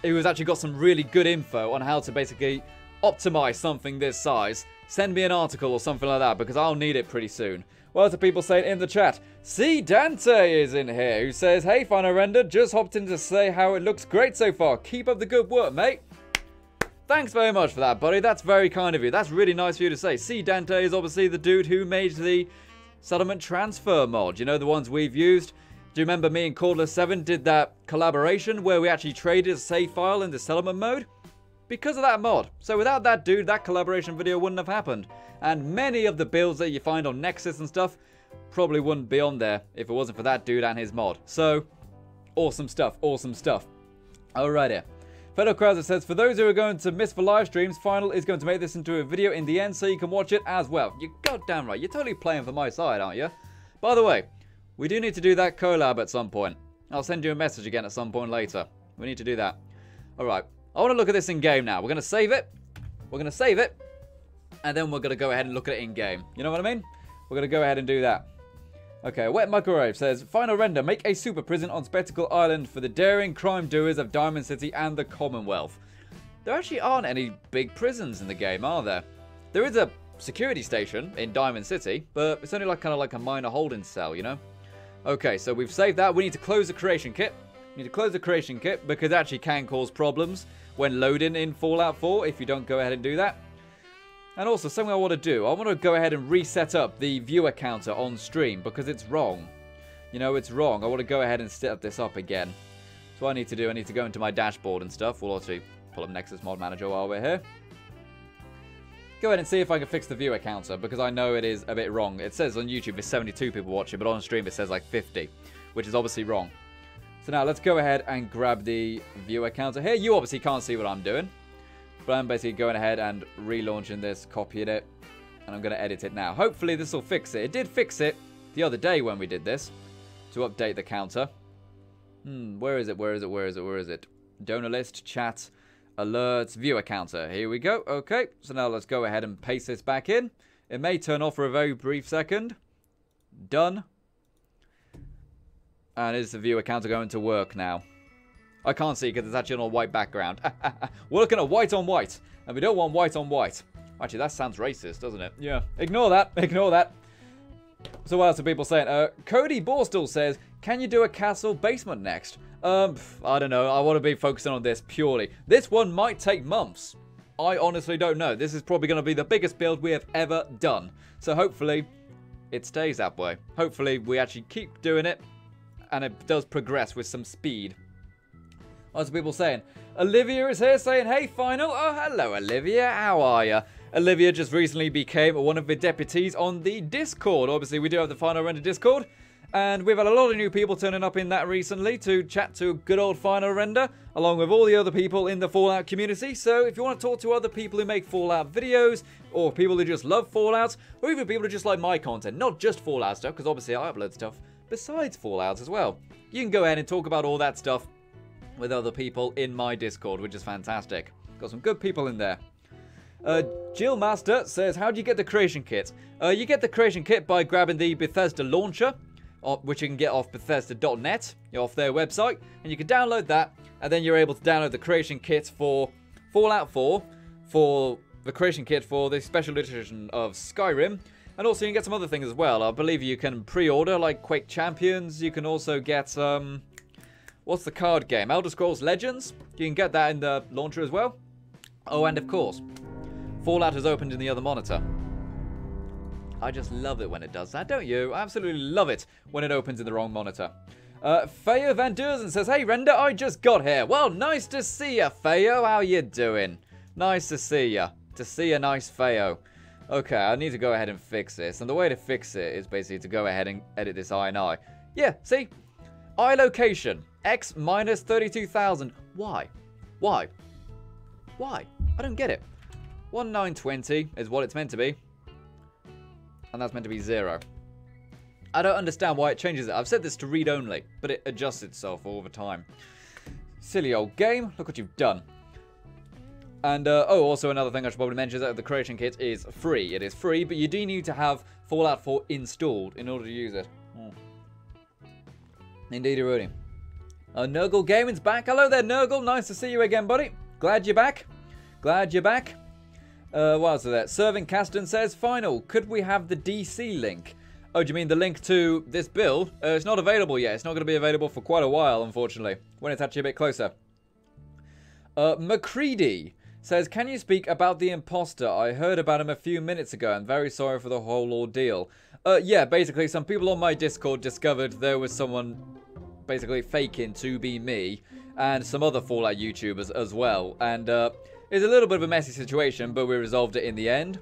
who's actually got some really good info on how to basically optimize something this size, send me an article or something like that, because I'll need it pretty soon. What else are people saying in the chat? C. Dante is in here, who says, hey, Final Render, just hopped in to say how it looks great so far. Keep up the good work, mate. Thanks very much for that, buddy. That's very kind of you. That's really nice for you to say. C. Dante is obviously the dude who made the settlement transfer mod. You know, the ones we've used. Do you remember me and Cordless7 did that collaboration where we actually traded a save file in the settlement mode? Because of that mod. So without that dude, that collaboration video wouldn't have happened. And many of the builds that you find on Nexus and stuff probably wouldn't be on there if it wasn't for that dude and his mod. So, awesome stuff, awesome stuff. Alrighty. Fellow Krauser says, for those who are going to miss the live streams, Final is going to make this into a video in the end so you can watch it as well. You're goddamn right. You're totally playing for my side, aren't you? By the way, we do need to do that collab at some point. I'll send you a message again at some point later. We need to do that. Alright. I want to look at this in game now. We're going to save it. We're going to save it. And then we're going to go ahead and look at it in game. You know what I mean? We're going to go ahead and do that. Okay, Wet Microwave says, Final Render, make a super prison on Spectacle Island for the daring crime doers of Diamond City and the Commonwealth. There actually aren't any big prisons in the game, are there? There is a security station in Diamond City, but it's only like kind of like a minor holding cell, you know? Okay, so we've saved that. We need to close the creation kit. We need to close the creation kit because it actually can cause problems when loading in Fallout 4 if you don't go ahead and do that. And also, something I want to do, I want to go ahead and reset up the viewer counter on stream because it's wrong. You know, it's wrong. I want to go ahead and set this up again. So what I need to do, I need to go into my dashboard and stuff. We'll also pull up Nexus Mod Manager while we're here. Go ahead and see if I can fix the viewer counter because I know it is a bit wrong. It says on YouTube there's 72 people watching, but on stream it says like 50, which is obviously wrong. So now let's go ahead and grab the viewer counter here. You obviously can't see what I'm doing. But I'm basically going ahead and relaunching this, copying it, and I'm going to edit it now. Hopefully this will fix it. It did fix it the other day when we did this to update the counter. Where is it? Where is it? Where is it? Where is it? Donor list, chat, alerts, viewer counter. Here we go. Okay, so now let's go ahead and paste this back in. It may turn off for a very brief second. Done. And is the viewer counter going to work now? I can't see because it's actually on a white background. We're looking at white on white. And we don't want white on white. Actually, that sounds racist, doesn't it? Yeah. Ignore that. Ignore that. So what else are people saying? Cody Borstal says, can you do a castle basement next? I don't know. I want to be focusing on this purely. This one might take months. I honestly don't know. This is probably going to be the biggest build we have ever done. So hopefully it stays that way. Hopefully we actually keep doing it. And it does progress with some speed. What's people saying? Olivia is here saying, hey, Final. Oh, hello, Olivia. How are you? Olivia just recently became one of the deputies on the Discord. Obviously, we do have the Final Render Discord. And we've had a lot of new people turning up in that recently to chat to good old Final Render, along with all the other people in the Fallout community. So if you want to talk to other people who make Fallout videos, or people who just love Fallout, or even people who just like my content, not just Fallout stuff, because obviously I upload stuff besides Fallout as well, you can go ahead and talk about all that stuff with other people in my Discord, which is fantastic. Got some good people in there. Jill Master says, how do you get the creation kit? You get the creation kit by grabbing the Bethesda launcher, which you can get off Bethesda.net, off their website, and you can download that, and then you're able to download the creation kit for Fallout 4, for the creation kit for the special edition of Skyrim, and also you can get some other things as well. I believe you can pre-order, like Quake Champions. You can also get, what's the card game? Elder Scrolls Legends. You can get that in the launcher as well. Oh, and of course, Fallout has opened in the other monitor. I just love it when it does that, don't you? I absolutely love it when it opens in the wrong monitor. Feo Van Deurzen says, hey, Render, I just got here. Well, nice to see ya, Feo. How you doing? Nice to see ya. To see a nice Feo. Okay, I need to go ahead and fix this. And the way to fix it is basically to go ahead and edit this I and I. Yeah, see? I location. X minus 32,000. Why? Why? Why? I don't get it. 1920 is what it's meant to be. And that's meant to be 0. I don't understand why it changes it. I've set this to read only, but it adjusts itself all the time. Silly old game. Look what you've done. And, oh, also another thing I should probably mention is that the creation kit is free. It is free, but you do need to have Fallout 4 installed in order to use it. Indeed, Rudy. Nurgle Gaming's back. Hello there, Nurgle. Nice to see you again, buddy. Glad you're back. Glad you're back. What else is there? Serving Caston says, Final, could we have the DC link? Oh, do you mean the link to this build? It's not available yet. It's not going to be available for quite a while, unfortunately, when it's actually a bit closer. McCready says, can you speak about the imposter? I heard about him a few minutes ago. I'm very sorry for the whole ordeal. Yeah, basically, some people on my Discord discovered there was someone basically faking to be me, and some other Fallout YouTubers as well. And, it's a little bit of a messy situation, but we resolved it in the end.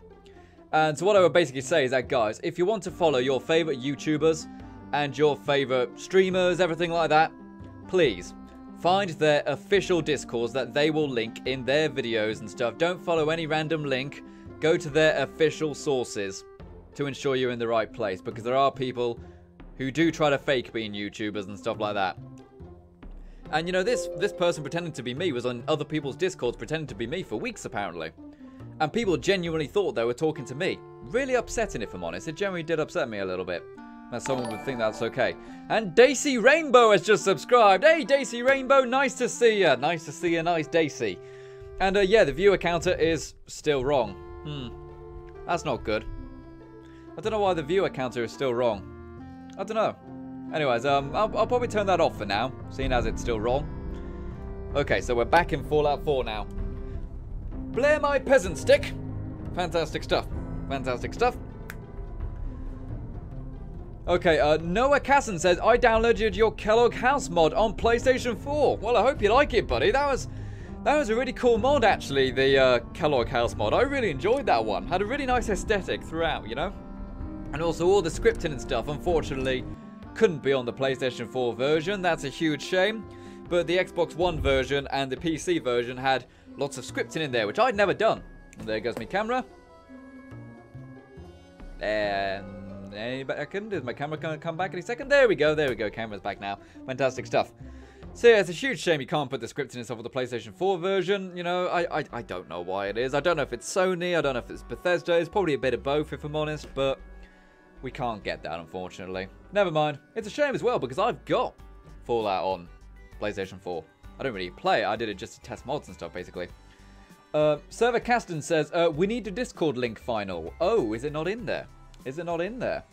And so what I would basically say is that, guys, if you want to follow your favourite YouTubers and your favourite streamers, everything like that, please find their official Discords that they will link in their videos and stuff. Don't follow any random link. Go to their official sources to ensure you're in the right place, because there are people who do try to fake being YouTubers and stuff like that. And, you know, this person pretending to be me was on other people's Discords pretending to be me for weeks, apparently. And people genuinely thought they were talking to me. Really upsetting, if I'm honest. It genuinely did upset me a little bit. That someone would think that's okay. And Daisy Rainbow has just subscribed. Hey, Daisy Rainbow, nice to see ya. Nice to see you, nice Daisy. And, yeah, the viewer counter is still wrong. That's not good. I don't know why the viewer counter is still wrong. I don't know. Anyways, I'll probably turn that off for now, seeing as it's still wrong. Okay, so we're back in Fallout 4 now. Blair my peasant stick. Fantastic stuff. Fantastic stuff. Okay, Noah Casson says, I downloaded your Kellogg House mod on PlayStation 4. Well, I hope you like it, buddy. That was a really cool mod, actually, the Kellogg House mod. I really enjoyed that one. Had a really nice aesthetic throughout, you know? And also all the scripting and stuff, unfortunately, couldn't be on the PlayStation 4 version. That's a huge shame. But the Xbox One version and the PC version had lots of scripting in there, which I'd never done. And there goes my camera. And any second, is my camera going to come back any second? There we go, camera's back now. Fantastic stuff. So yeah, it's a huge shame you can't put the scripting and stuff on the PlayStation 4 version. You know, I don't know why it is. I don't know if it's Sony, I don't know if it's Bethesda. It's probably a bit of both, if I'm honest, but we can't get that, unfortunately. Never mind. It's a shame as well, because I've got Fallout on PlayStation 4. I don't really play it. I did it just to test mods and stuff, basically. Server Caston says, we need a Discord link, Final. Oh, is it not in there? Is it not in there?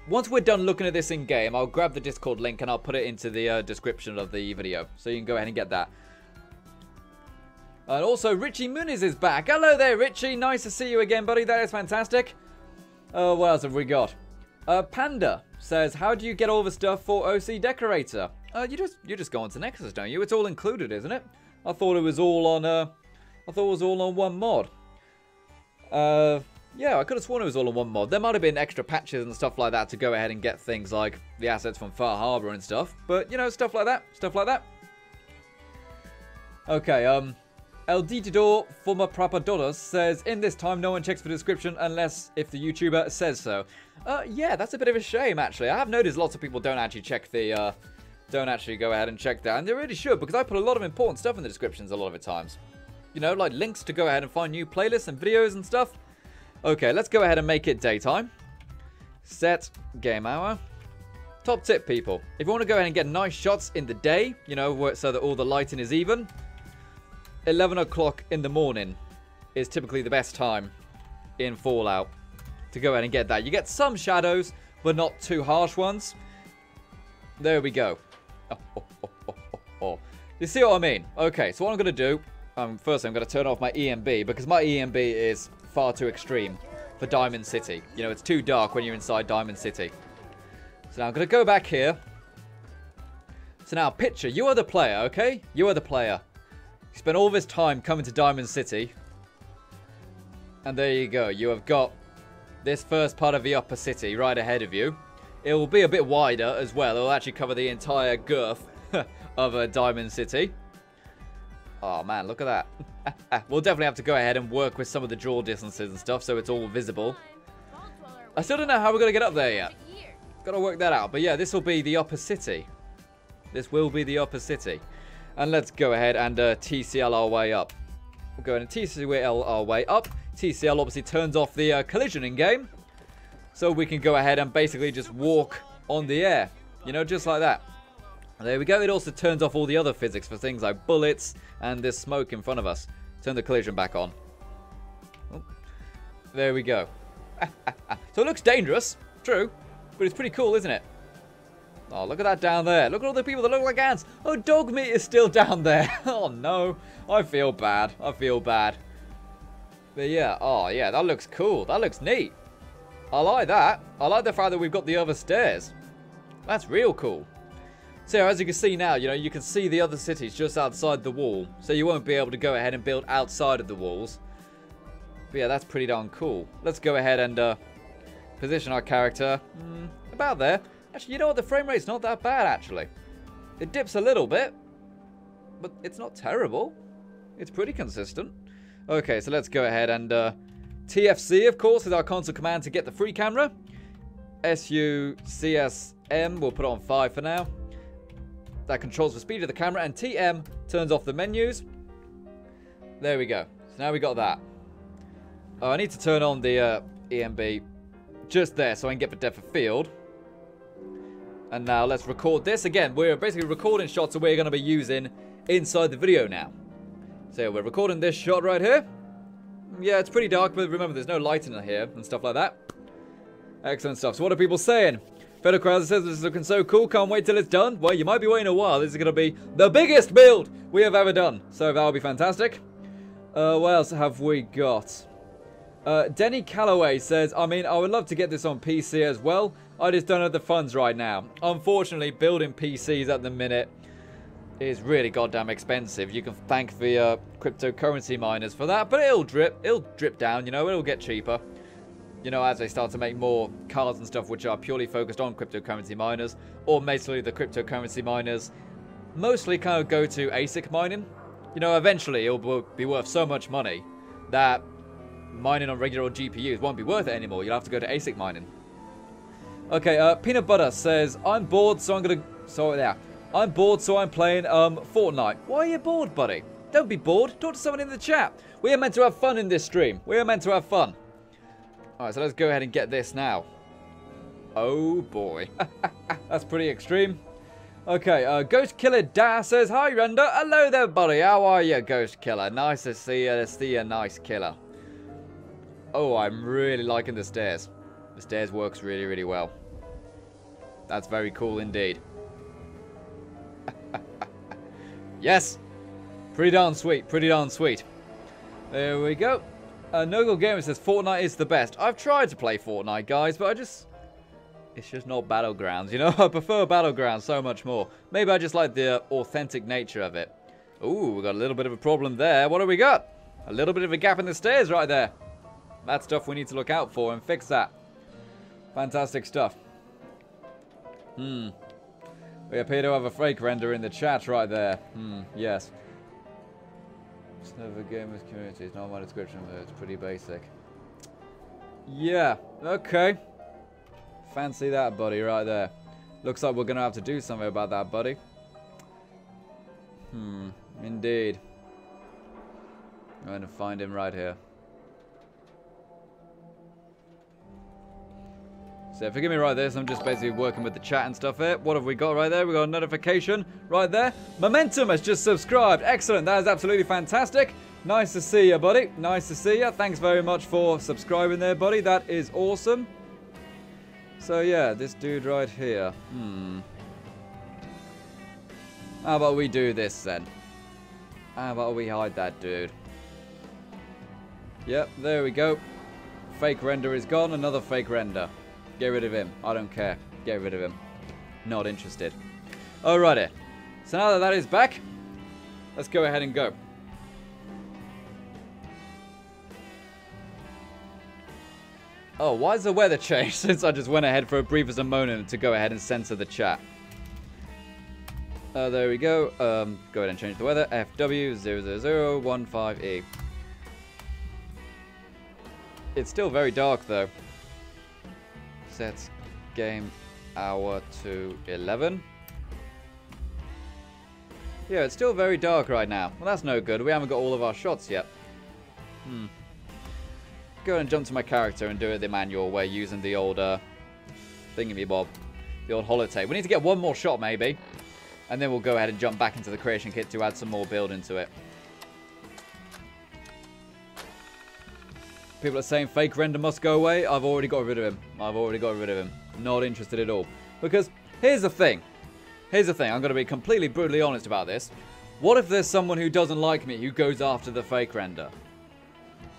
Once we're done looking at this in-game, I'll grab the Discord link and I'll put it into the description of the video. So you can go ahead and get that. And also, Richie Muniz is back. Hello there, Richie. Nice to see you again, buddy. That is fantastic. What else have we got? Panda says, how do you get all the stuff for OC Decorator? You just go onto Nexus, don't you? It's all included, isn't it? I thought it was all on one mod. Yeah, I could have sworn it was all in one mod. There might have been extra patches and stuff like that to go ahead and get things like the assets from Far Harbor and stuff. But, you know, stuff like that. Stuff like that. Okay, El Ditador Former Prapadoros says, in this time, no one checks for the description unless if the YouTuber says so. Yeah, that's a bit of a shame, actually. I have noticed lots of people don't actually check the, don't actually go ahead and check that. And they really should, because I put a lot of important stuff in the descriptions a lot of the times. You know, like links to go ahead and find new playlists and videos and stuff. Okay, let's go ahead and make it daytime. Set game hour. Top tip, people. If you want to go ahead and get nice shots in the day, you know, so that all the lighting is even, 11 o'clock in the morning is typically the best time in Fallout to go ahead and get that. You get some shadows, but not too harsh ones. There we go. You see what I mean? Okay, so what I'm going to do, first I'm going to turn off my EMB, because my EMB is far too extreme for Diamond City. You know, it's too dark when you're inside Diamond City. So now I'm going to go back here. So now, picture, you are the player, okay? You are the player. You spent all this time coming to Diamond City. And there you go. You have got this first part of the upper city right ahead of you. It will be a bit wider as well. It will actually cover the entire girth of Diamond City. Oh, man, look at that. We'll definitely have to go ahead and work with some of the draw distances and stuff so it's all visible. I still don't know how we're going to get up there yet. Got to work that out. But yeah, this will be the upper city. This will be the upper city. And let's go ahead and TCL our way up. We'll go ahead and TCL our way up. TCL obviously turns off the collision in game. So we can go ahead and basically just walk on the air. You know, just like that. There we go. It also turns off all the other physics for things like bullets and this smoke in front of us. Turn the collision back on. Oh, there we go. So it looks dangerous. True. But it's pretty cool, isn't it? Oh, look at that down there. Look at all the people that look like ants. Oh, dog meat is still down there. Oh, no. I feel bad. I feel bad. But yeah. Oh, yeah. That looks cool. That looks neat. I like that. I like the fact that we've got the other stairs. That's real cool. So as you can see now, you know, you can see the other cities just outside the wall. So you won't be able to go ahead and build outside of the walls. But yeah, that's pretty darn cool. Let's go ahead and position our character about there. Actually, you know what? The frame rate's not that bad, actually. It dips a little bit, but it's not terrible. It's pretty consistent. Okay, so let's go ahead and TFC, of course, is our console command to get the free camera. SUCSM, we'll put it on 5 for now. That controls the speed of the camera, and TM turns off the menus. There we go. So now we got that. Oh, I need to turn on the EMB just there so I can get the depth of field. And now let's record this. Again, we're basically recording shots that we're going to be using inside the video now. So we're recording this shot right here. Yeah, it's pretty dark, but remember, there's no lighting in here and stuff like that. Excellent stuff. So what are people saying? Fellow Krauser says this is looking so cool. Can't wait till it's done. Well, you might be waiting a while. This is going to be the biggest build we have ever done. So that'll be fantastic. What else have we got? Denny Calloway says, I mean, I would love to get this on PC as well. I just don't have the funds right now. Unfortunately, building PCs at the minute is really goddamn expensive. You can thank the cryptocurrency miners for that, but it'll drip down, you know, it'll get cheaper. You know, as they start to make more cards and stuff which are purely focused on cryptocurrency miners, or basically the cryptocurrency miners mostly kind of go to ASIC mining. You know, eventually it'll be worth so much money that mining on regular GPUs won't be worth it anymore. You'll have to go to ASIC mining. Okay, Peanut Butter says, I'm bored, so I'm gonna... I'm bored, so I'm playing Fortnite. Why are you bored, buddy? Don't be bored. Talk to someone in the chat. We are meant to have fun in this stream. We are meant to have fun. Alright, so let's go ahead and get this now. Oh, boy. That's pretty extreme. Okay, Ghost Killer Da says, hi, Render. Hello there, buddy. How are you, Ghost Killer? Nice to see you. To see a nice killer. Oh, I'm really liking the stairs. The stairs works really, really well. That's very cool indeed. Yes! Pretty darn sweet. Pretty darn sweet. There we go. Nogal Gamer says Fortnite is the best. I've tried to play Fortnite, guys, but it's just not Battlegrounds, you know? I prefer Battlegrounds so much more. Maybe I just like the authentic nature of it. Ooh, we got a little bit of a problem there. What do we got? A little bit of a gap in the stairs right there. That's stuff we need to look out for and fix that. Fantastic stuff. We appear to have a fake render in the chat right there. Yes. It's never gamers community. It's not my description, but it's pretty basic. Yeah, okay. Fancy that, buddy, right there. Looks like we're going to have to do something about that, buddy. Indeed. I'm going to find him right here. So forgive me right there, so I'm just basically working with the chat and stuff here. What have we got right there? We got a notification right there. Momentum has just subscribed. Excellent. That is absolutely fantastic. Nice to see you, buddy. Nice to see you. Thanks very much for subscribing there, buddy. That is awesome. So yeah, this dude right here. How about we do this then? How about we hide that dude? Yep, there we go. Fake render is gone. Another fake render. Get rid of him. I don't care. Get rid of him. Not interested. Alrighty. So now that that is back, let's go ahead and go. Oh, why has the weather changed since I just went ahead for a brief as a moment to go ahead and censor the chat? There we go. Go ahead and change the weather. FW00015E. It's still very dark though. Sets game hour to 11. Yeah, it's still very dark right now. Well, that's no good. We haven't got all of our shots yet. Go ahead and jump to my character and do it the manual way, using the old thingy-bob. The old holotape. We need to get one more shot maybe. And then we'll go ahead and jump back into the creation kit to add some more build into it. People are saying fake render must go away. I've already got rid of him. I've already got rid of him. Not interested at all. Because here's the thing. Here's the thing. I'm going to be completely brutally honest about this. What if there's someone who doesn't like me who goes after the fake render?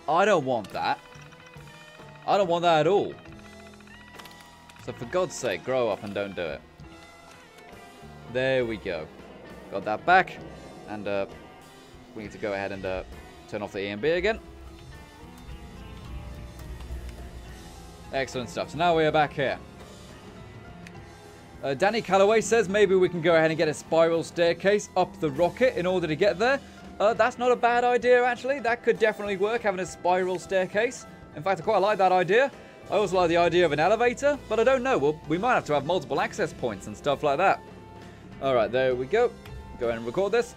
I don't want that. I don't want that at all. So for God's sake, grow up and don't do it. There we go. Got that back. And we need to go ahead and turn off the EMB again. Excellent stuff. So now we are back here. Danny Calloway says maybe we can go ahead and get a spiral staircase up the rocket in order to get there. That's not a bad idea, actually. That could definitely work, having a spiral staircase. In fact, I quite like that idea. I also like the idea of an elevator, but I don't know. Well, we might have to have multiple access points and stuff like that. All right, there we go. Go ahead and record this.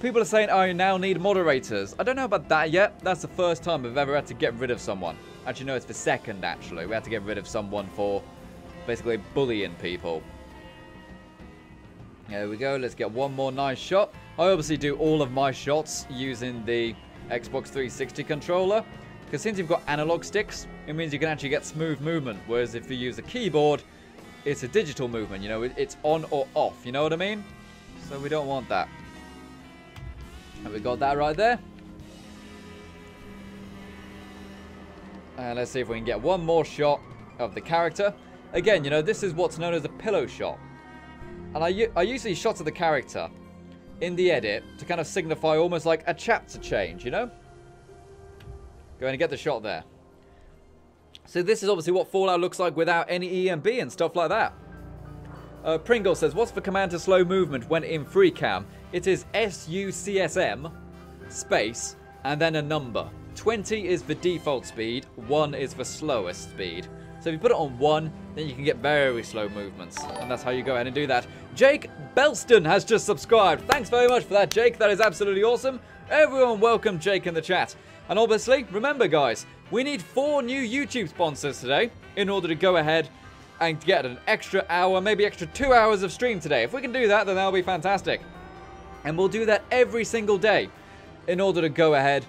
People are saying I now need moderators. I don't know about that yet. That's the first time I've ever had to get rid of someone. Actually, no, it's the second, actually. We had to get rid of someone for basically bullying people. There we go. Let's get one more nice shot. I obviously do all of my shots using the Xbox 360 controller. Because since you've got analog sticks, it means you can actually get smooth movement. Whereas if you use a keyboard, it's a digital movement. You know, it's on or off. You know what I mean? So we don't want that. And we got that right there. Let's see if we can get one more shot of the character. Again, you know, this is what's known as a pillow shot. And I use these shots of the character in the edit to kind of signify almost like a chapter change, you know? Go ahead and get the shot there. So this is obviously what Fallout looks like without any EMB and stuff like that. Pringle says, what's the command to slow movement when in free cam? It is SUCSM space and then a number. 20 is for default speed, 1 is for slowest speed. So if you put it on 1, then you can get very slow movements. And that's how you go ahead and do that. Jake Belston has just subscribed. Thanks very much for that, Jake. That is absolutely awesome. Everyone welcome Jake in the chat. And obviously, remember guys, we need 4 new YouTube sponsors today in order to go ahead and get an extra hour, maybe extra 2 hours of stream today. If we can do that, then that'll be fantastic. And we'll do that every single day in order to go ahead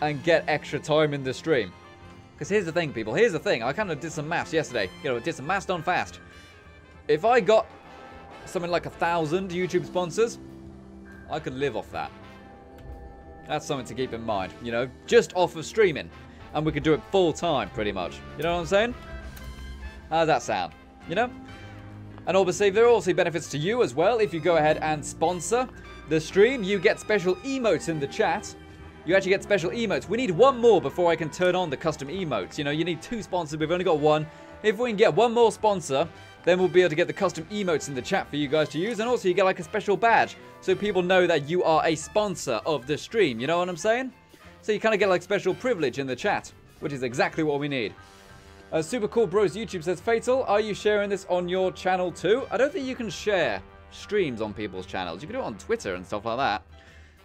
and get extra time in the stream. Because here's the thing, people. Here's the thing. I kind of did some maths yesterday. You know, did some maths done fast. If I got something like 1,000 YouTube sponsors, I could live off that. That's something to keep in mind. You know, just off of streaming. And we could do it full time, pretty much. You know what I'm saying? How does that sound? You know? And obviously, there are also benefits to you as well. If you go ahead and sponsor the stream, you get special emotes in the chat. you actually get special emotes. We need one more before I can turn on the custom emotes. You know, you need 2 sponsors. We've only got 1. If we can get 1 more sponsor, then we'll be able to get the custom emotes in the chat for you guys to use. And also you get like a special badge so people know that you are a sponsor of the stream. You know what I'm saying? So you kind of get like special privilege in the chat, which is exactly what we need. Super Cool Bros YouTube says, Fatal, are you sharing this on your channel too? I don't think you can share streams on people's channels. You can do it on Twitter and stuff like that.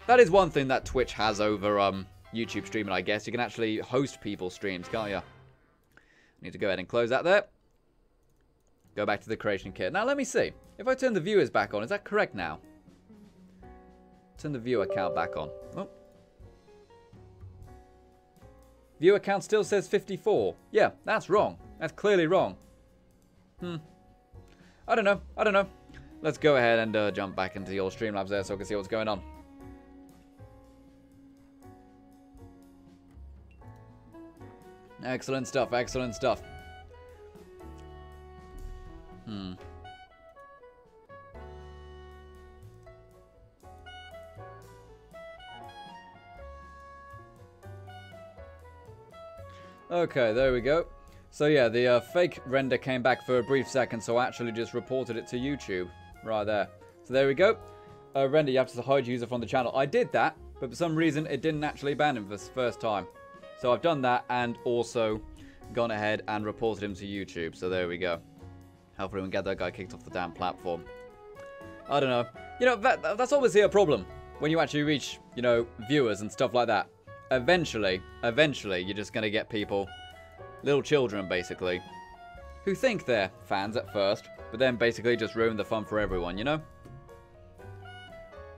That is one thing that Twitch has over YouTube streaming, I guess. You can actually host people's streams, can't you? Need to go ahead and close that there. Go back to the creation kit. Now, let me see. If I turn the viewers back on, is that correct now? Turn the viewer count back on. Oh. Viewer count still says 54. Yeah, that's wrong. That's clearly wrong. I don't know. I don't know. Let's go ahead and jump back into your Streamlabs there so I can see what's going on. Excellent stuff. Excellent stuff. Okay, there we go. So yeah, the fake render came back for a brief second, so I actually just reported it to YouTube. Right there. So there we go. Render, you have to hide user from the channel. I did that, but for some reason it didn't actually ban him for the first time. So I've done that and also gone ahead and reported him to YouTube. So there we go. Hopefully we can get that guy kicked off the damn platform. I don't know. You know, that's obviously a problem when you actually reach, you know, viewers and stuff like that. Eventually, you're just going to get people, little children basically, who think they're fans at first, but then basically just ruin the fun for everyone, you know?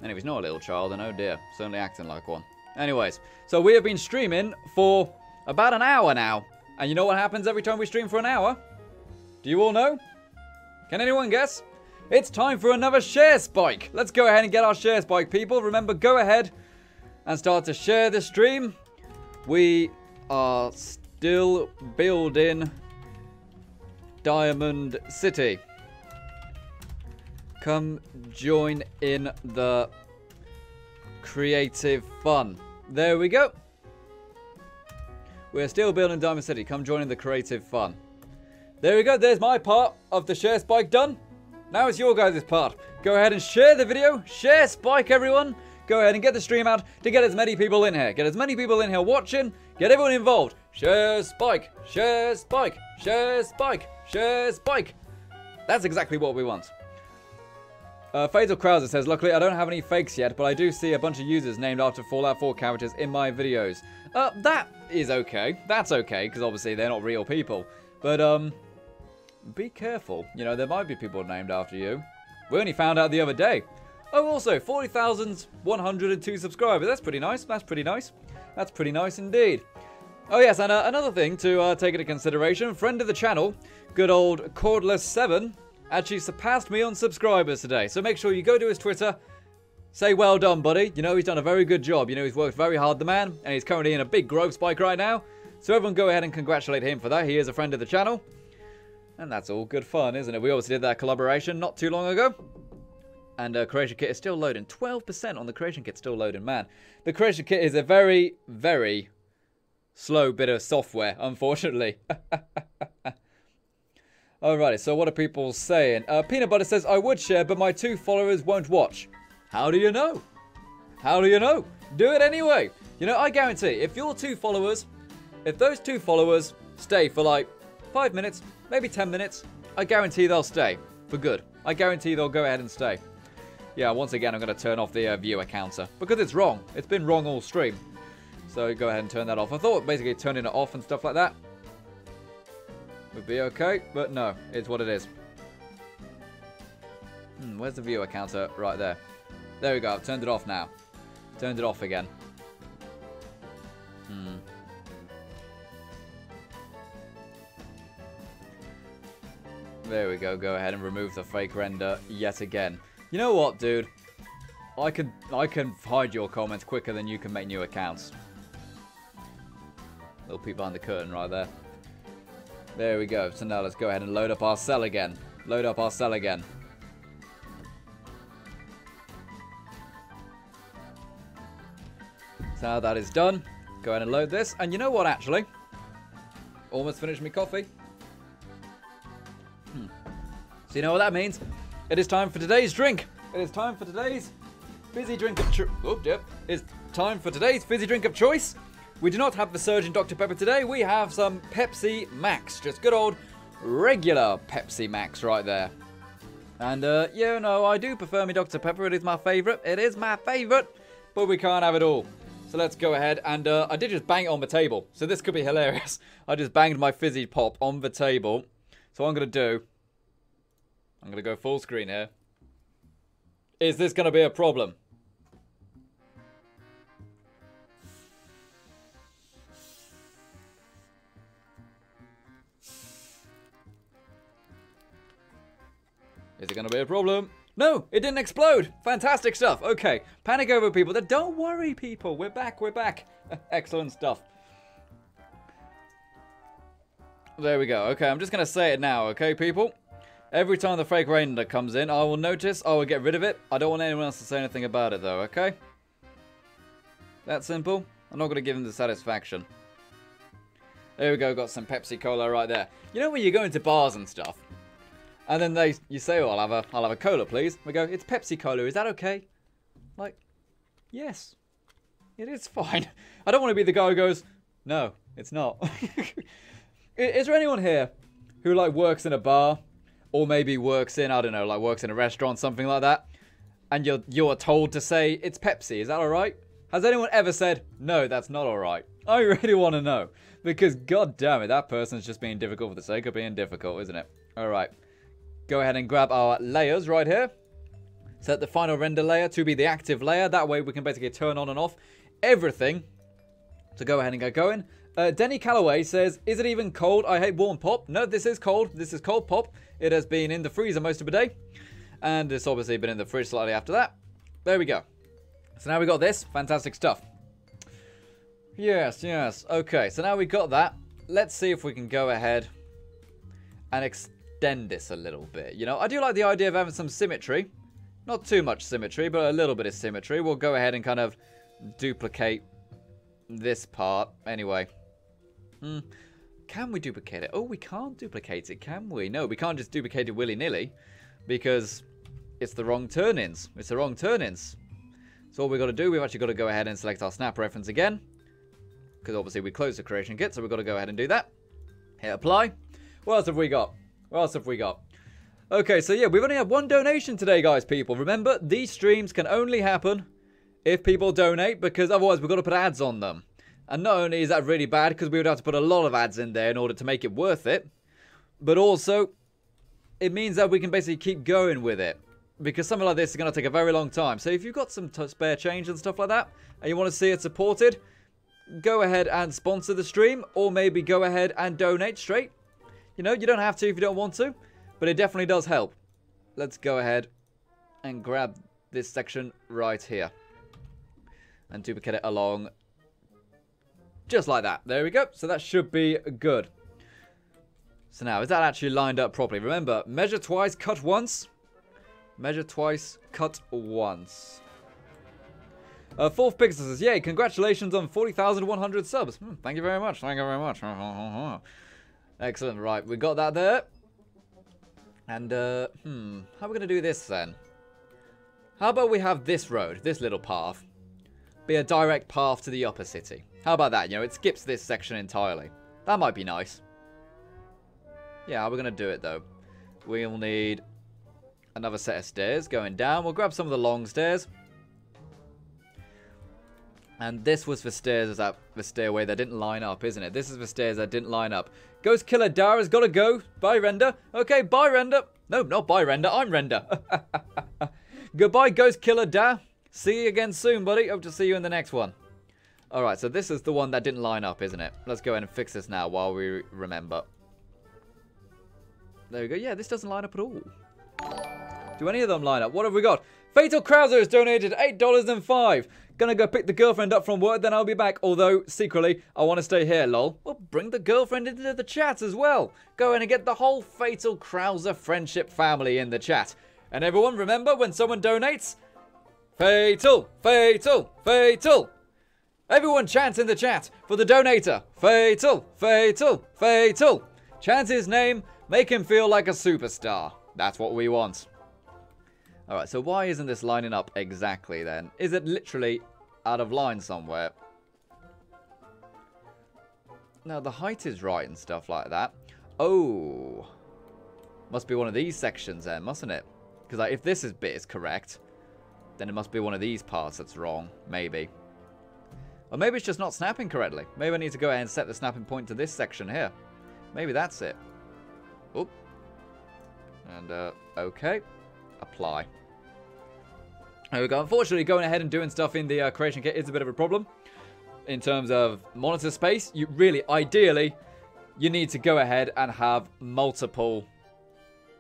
And if he's not a little child, then oh dear, certainly acting like one. Anyways, so we have been streaming for about an hour now. And you know what happens every time we stream for an hour? Do you all know? Can anyone guess? It's time for another share spike. Let's go ahead and get our share spike, people. Remember, go ahead and start to share the stream. We are still building Diamond City. Come join in the creative fun. There we go. We're still building Diamond City. Come join in the creative fun. There we go. There's my part of the share spike done. Now it's your guys' part. Go ahead and share the video. Share spike, everyone. Go ahead and get the stream out to get as many people in here. Get as many people in here watching. Get everyone involved. Share spike. Share spike. Share spike. Share spike. That's exactly what we want. Fatal Krauser says, luckily I don't have any fakes yet, but I do see a bunch of users named after Fallout 4 characters in my videos. That is okay. That's okay, because obviously they're not real people. But, be careful. You know, there might be people named after you. We only found out the other day. Oh, also, 40,102 subscribers. That's pretty nice. That's pretty nice. That's pretty nice indeed. Oh, yes, and another thing to take into consideration. Friend of the channel, good old Cordless7, actually surpassed me on subscribers today. So make sure you go to his Twitter, say well done, buddy. You know, he's done a very good job. You know, he's worked very hard, the man, and he's currently in a big growth spike right now. So everyone go ahead and congratulate him for that. He is a friend of the channel. And that's all good fun, isn't it? We obviously did that collaboration not too long ago. And Creation Kit is still loading. 12% on the Creation Kit still loading. Man, the Creation Kit is a very, very slow bit of software, unfortunately. Alrighty, so what are people saying? Peanut Butter says, I would share, but my 2 followers won't watch. How do you know? How do you know? Do it anyway. You know, I guarantee, if your 2 followers, if those 2 followers stay for like 5 minutes, maybe 10 minutes, I guarantee they'll stay for good. I guarantee they'll go ahead and stay. Yeah, once again, I'm going to turn off the viewer counter because it's wrong. It's been wrong all stream. So go ahead and turn that off. I thought basically turning it off and stuff like that would be okay, but no, it's what it is. Where's the viewer counter? Right there. There we go. I've turned it off now. Turned it off again. There we go. Go ahead and remove the fake render yet again. You know what, dude? I can hide your comments quicker than you can make new accounts. Little peek behind the curtain right there. There we go. So now let's go ahead and load up our cell again. Load up our cell again. So now that is done, go ahead and load this. And you know what, actually? Almost finished my coffee. So you know what that means? It is time for today's drink. It is time for today's fizzy drink of choice. Oh, yep. It's time for today's fizzy drink of choice. We do not have the Surgeon Dr. Pepper today. We have some Pepsi Max. Just good old regular Pepsi Max right there. And, yeah, no, I do prefer me Dr. Pepper. It is my favourite. It is my favourite. But we can't have it all. So let's go ahead. And I did just bang it on the table. So this could be hilarious. I just banged my fizzy pop on the table. So what I'm going to do, I'm going to go full screen here. Is this going to be a problem? Is it going to be a problem? No, it didn't explode. Fantastic stuff. Okay, panic over, people. Don't worry, people. We're back. We're back. Excellent stuff. There we go. Okay, I'm just going to say it now, okay, people? Every time the fake render comes in, I will notice. I will get rid of it. I don't want anyone else to say anything about it, though, okay? That simple. I'm not going to give them the satisfaction. There we go. Got some Pepsi Cola right there. You know when you go into bars and stuff? And then you say, oh, I'll have a cola, please. We go, it's Pepsi Cola. Is that okay? Like, yes. It is fine. I don't want to be the guy who goes, no, it's not. Is there anyone here who, like, works in a bar? Or maybe works in, I don't know, like, works in a restaurant, something like that? And you're told to say, it's Pepsi. Is that alright? Has anyone ever said, no, that's not alright? I really want to know. Because, god damn it, that person's just being difficult for the sake of being difficult, isn't it? Alright. Go ahead and grab our layers right here. Set the final render layer to be the active layer. That way we can basically turn on and off everything. So go ahead and get going. Denny Calloway says, is it even cold? I hate warm pop. No, this is cold. This is cold pop. It has been in the freezer most of the day. And it's obviously been in the fridge slightly after that. There we go. So now we got this. Fantastic stuff. Yes, yes. Okay, so now we got that. Let's see if we can go ahead and extend this a little bit. You know, I do like the idea of having some symmetry. Not too much symmetry, but a little bit of symmetry. We'll go ahead and kind of duplicate this part. Anyway. Can we duplicate it? Oh, we can't duplicate it, can we? No, we can't just duplicate it willy-nilly. Because it's the wrong turn-ins. It's the wrong turn-ins. So what we've got to do, we've actually got to go ahead and select our snap reference again. Because obviously we closed the creation kit, so we've got to go ahead and do that. Hit apply. What else have we got? What else have we got? Okay, so yeah, we've only had one donation today, guys, people. Remember, these streams can only happen if people donate, because otherwise we've got to put ads on them. And not only is that really bad, because we would have to put a lot of ads in there in order to make it worth it, but also, it means that we can basically keep going with it. Because something like this is going to take a very long time. So if you've got some spare change and stuff like that, and you want to see it supported, go ahead and sponsor the stream, or maybe go ahead and donate straight. You know, you don't have to if you don't want to, but it definitely does help. Let's go ahead and grab this section right here. And duplicate it along just like that. There we go. So that should be good. So now, is that actually lined up properly? Remember, measure twice, cut once. Measure twice, cut once. Fourth Pixel says, yay, congratulations on 40,100 subs. Thank you very much. Thank you very much. Excellent. Right, we got that there. And, how are we going to do this then? How about we have this road, this little path, be a direct path to the upper city? How about that? You know, it skips this section entirely. That might be nice. Yeah, how are we going to do it, though? We'll need another set of stairs going down. We'll grab some of the long stairs. And this was for stairs, the stairway that didn't line up, isn't it? This is for stairs that didn't line up. Ghost Killer Dara's got to go. Bye, Render. Okay, bye, Render. No, not bye, Render. I'm Render. Goodbye, Ghost Killer Dar. See you again soon, buddy. Hope to see you in the next one. Alright, so this is the one that didn't line up, isn't it? Let's go ahead and fix this now while we remember. There we go. Yeah, this doesn't line up at all. Do any of them line up? What have we got? Fatal Krauser has donated $8.05. Gonna go pick the girlfriend up from work, then I'll be back. Although, secretly, I want to stay here, lol. Well, bring the girlfriend into the chat as well. Go in and get the whole Fatal Krauser friendship family in the chat. And everyone, remember, when someone donates, Fatal, Fatal, Fatal. Everyone chants in the chat for the donator. Fatal, fatal, fatal. Chant his name. Make him feel like a superstar. That's what we want. Alright, so why isn't this lining up exactly then? Is it literally out of line somewhere? No, the height is right and stuff like that. Oh. Must be one of these sections then, mustn't it? Because like, if this bit is correct, then it must be one of these parts that's wrong. Maybe. Or maybe it's just not snapping correctly. Maybe I need to go ahead and set the snapping point to this section here. Maybe that's it. Oop. And, okay. Apply. There we go. Unfortunately, going ahead and doing stuff in the creation kit is a bit of a problem. In terms of monitor space, you really, ideally, you need to go ahead and have multiple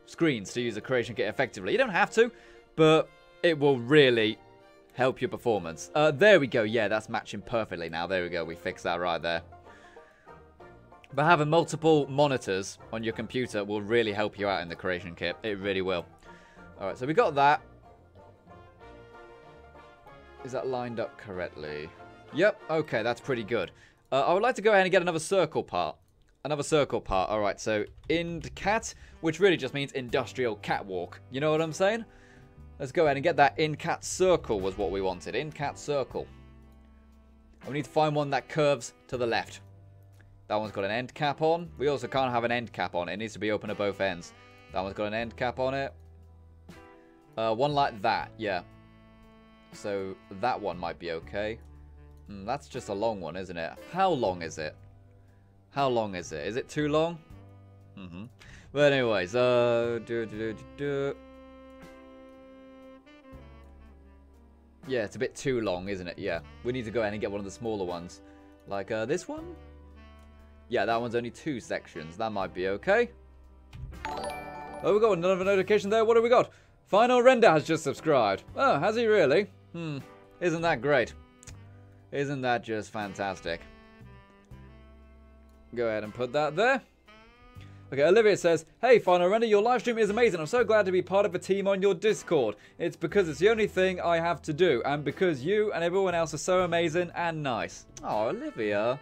screens to use the creation kit effectively. You don't have to, but it will really help your performance. There we go. Yeah, that's matching perfectly now. There we go. We fixed that right there. But having multiple monitors on your computer will really help you out in the creation kit. It really will. Alright, so we got that. Is that lined up correctly? Yep, okay, that's pretty good. I would like to go ahead and get another circle part. Another circle part. Alright, so ind cat, which really just means industrial catwalk. You know what I'm saying? Let's go ahead and get that ind cat circle was what we wanted. Ind cat circle. And we need to find one that curves to the left. That one's got an end cap on. We also can't have an end cap on it. It needs to be open at both ends. That one's got an end cap on it. One like that, yeah. So that one might be okay. That's just a long one, isn't it? How long is it? How long is it? Is it too long? But anyways, yeah, it's a bit too long, isn't it? Yeah. We need to go ahead and get one of the smaller ones. Like this one? Yeah, that one's only 2 sections. That might be okay. Oh, we got another notification there. What have we got? Final Render has just subscribed. Oh, has he really? Isn't that great? Isn't that just fantastic? Go ahead and put that there. Okay, Olivia says, hey, Final Render, your live stream is amazing. I'm so glad to be part of a team on your Discord. It's because it's the only thing I have to do. And because you and everyone else are so amazing and nice. Oh, Olivia.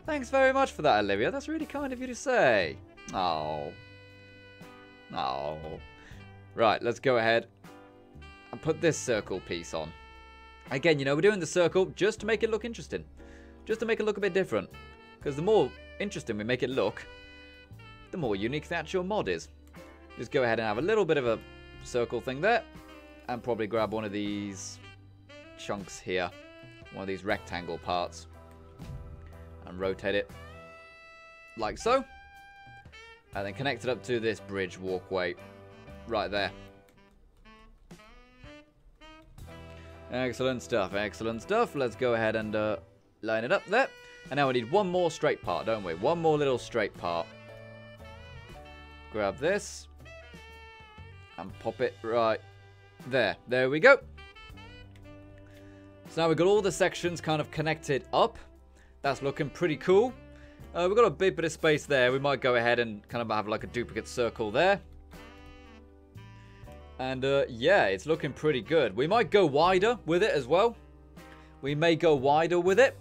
Thanks very much for that, Olivia. That's really kind of you to say. Oh. Oh. Right, let's go ahead and put this circle piece on. Again, you know, we're doing the circle just to make it look interesting. Just to make it look a bit different. Because the more interesting we make it look, the more unique the actual mod is. Just go ahead and have a little bit of a circle thing there. And probably grab one of these chunks here. One of these rectangle parts. And rotate it like so. And then connect it up to this bridge walkway right there. Excellent stuff, excellent stuff. Let's go ahead and line it up there. And now we need one more straight part, don't we? One more little straight part. Grab this and pop it right there. There we go. So now we've got all the sections kind of connected up. That's looking pretty cool. We've got a big bit of space there. We might go ahead and kind of have like a duplicate circle there. And yeah, it's looking pretty good. We might go wider with it as well. We may go wider with it.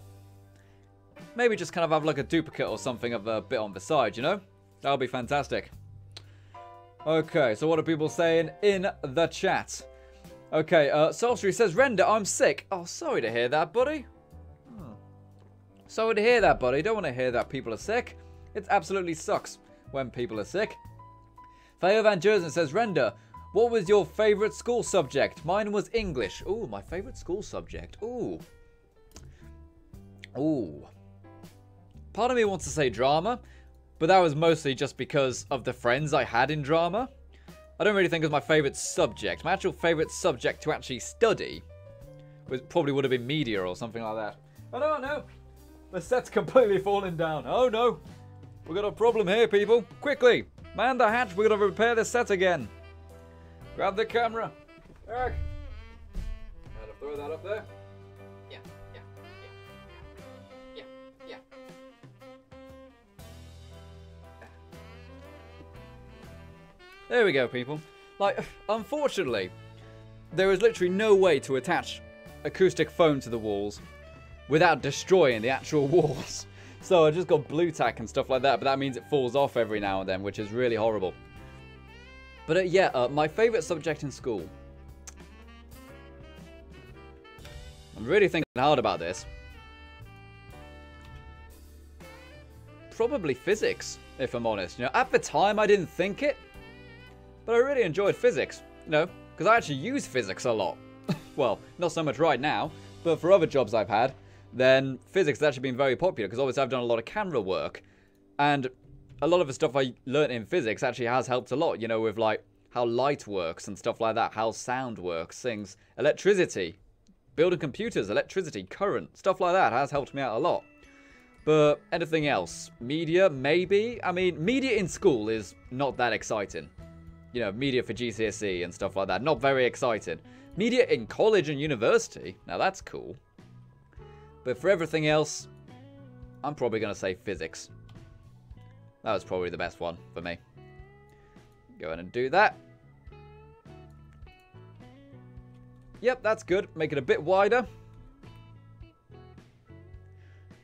Maybe just kind of have like a duplicate or something of a bit on the side, you know? That'll be fantastic. Okay, so what are people saying in the chat? Okay, Sorcery says, Render, I'm sick. Oh, sorry to hear that, buddy. Sorry to hear that, buddy. Don't want to hear that people are sick. It absolutely sucks when people are sick. Theo Van Jersen says, Render, what was your favourite school subject? Mine was English. Ooh, my favourite school subject. Ooh. Ooh. Part of me wants to say drama, but that was mostly just because of the friends I had in drama. I don't really think it was my favourite subject. My actual favourite subject to actually study probably would have been media or something like that. I don't know. The set's completely falling down. Oh no. We've got a problem here, people. Quickly. Man the hatch. We're going to repair the set again. Grab the camera. Eric. Gotta throw that up there. Yeah. There we go, people. Like, unfortunately, there is literally no way to attach acoustic foam to the walls without destroying the actual walls. So I just got blue tack and stuff like that, but that means it falls off every now and then, which is really horrible. But yeah, my favourite subject in school. I'm really thinking hard about this. Probably physics, if I'm honest. You know, at the time I didn't think it, but I really enjoyed physics. You know, because I actually use physics a lot. Well, not so much right now, but for other jobs I've had, then physics has actually been very popular, because obviously I've done a lot of camera work, and a lot of the stuff I learnt in physics actually has helped a lot, you know, with like how light works and stuff like that, how sound works, things, electricity, building computers, electricity, current, stuff like that has helped me out a lot. But anything else, media, maybe? I mean, media in school is not that exciting. You know, media for GCSE and stuff like that, not very exciting. Media in college and university, now that's cool. But for everything else, I'm probably going to say physics. That was probably the best one for me. Go ahead and do that. Yep, that's good. Make it a bit wider.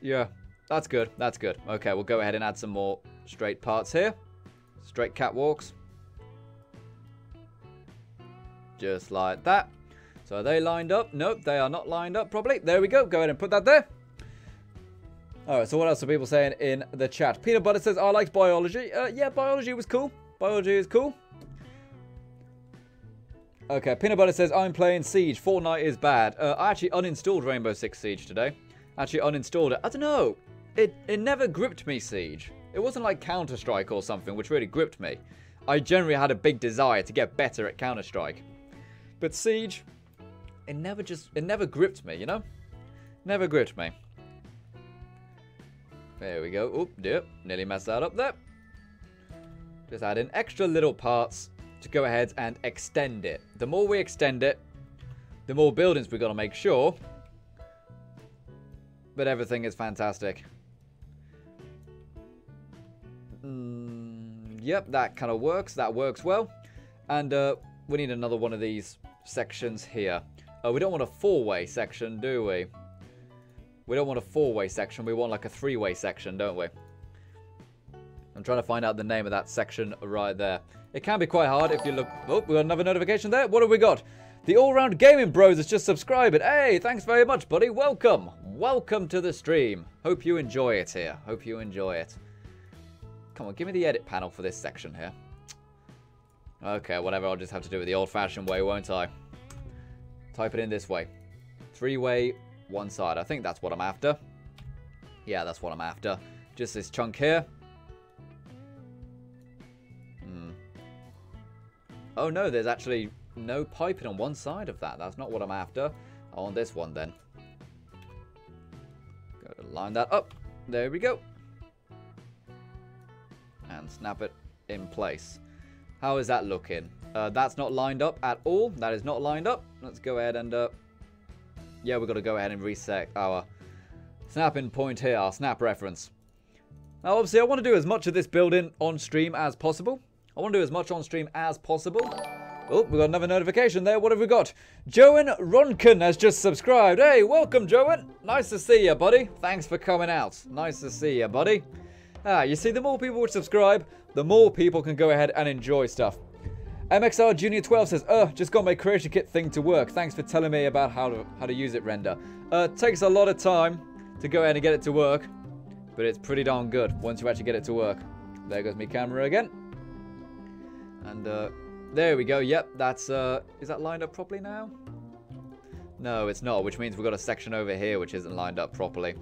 Yeah, that's good. That's good. Okay, we'll go ahead and add some more straight parts here. Straight catwalks. Just like that. So are they lined up? Nope, they are not lined up properly. There we go. Go ahead and put that there. Alright, so what else are people saying in the chat? Peanut Butter says, I liked biology. Yeah, biology was cool. Biology is cool. Okay, Peanut Butter says, I'm playing Siege. Fortnite is bad. I actually uninstalled Rainbow Six Siege today. Actually uninstalled it. I don't know. It never gripped me, Siege. It wasn't like Counter-Strike or something, which really gripped me. I generally had a big desire to get better at Counter-Strike. But Siege, it never gripped me, you know? Never gripped me. There we go. Oop, yep, nearly messed that up there. Just add in extra little parts to go ahead and extend it. The more we extend it, the more buildings we've got to make sure. But everything is fantastic. Yep, that kind of works. That works well. And we need another one of these sections here. We don't want a four-way section, do we? We don't want a four-way section. We want like a three-way section, don't we? I'm trying to find out the name of that section right there. It can be quite hard if you look... Oh, we got another notification there. What have we got? The All-Round Gaming Bros has just subscribed. Hey, thanks very much, buddy. Welcome. Welcome to the stream. Hope you enjoy it here. Hope you enjoy it. Come on, give me the edit panel for this section here. Okay, whatever. I'll just have to do it the old-fashioned way, won't I? Type it in this way. Three-way, one side. I think that's what I'm after. Yeah, that's what I'm after. Just this chunk here. Oh no, there's actually no piping on one side of that. That's not what I'm after. On this one then. Go to line that up. There we go. And snap it in place. How is that looking? That's not lined up at all. That is not lined up. Let's go ahead and... yeah, we've got to go ahead and reset our snapping point here, our snap reference. Now, obviously, I want to do as much of this building on stream as possible. I want to do as much on stream as possible. Oh, we got another notification there. What have we got? Joan Ronken has just subscribed. Hey, welcome, Joan. Nice to see you, buddy. Thanks for coming out. Nice to see you, buddy. You see, the more people would subscribe, the more people can go ahead and enjoy stuff. MXR Junior 12 says, just got my creator kit thing to work. Thanks for telling me about how to use it, Render. Takes a lot of time to go ahead and get it to work, but it's pretty darn good once you actually get it to work. There goes my camera again. And there we go. Yep, that's is that lined up properly now? No, it's not, which means we've got a section over here which isn't lined up properly.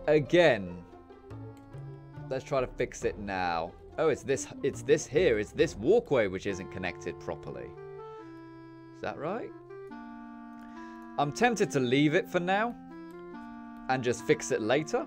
Again, let's try to fix it now. Oh, it's this here. It's this walkway which isn't connected properly. Is that right? I'm tempted to leave it for now and just fix it later.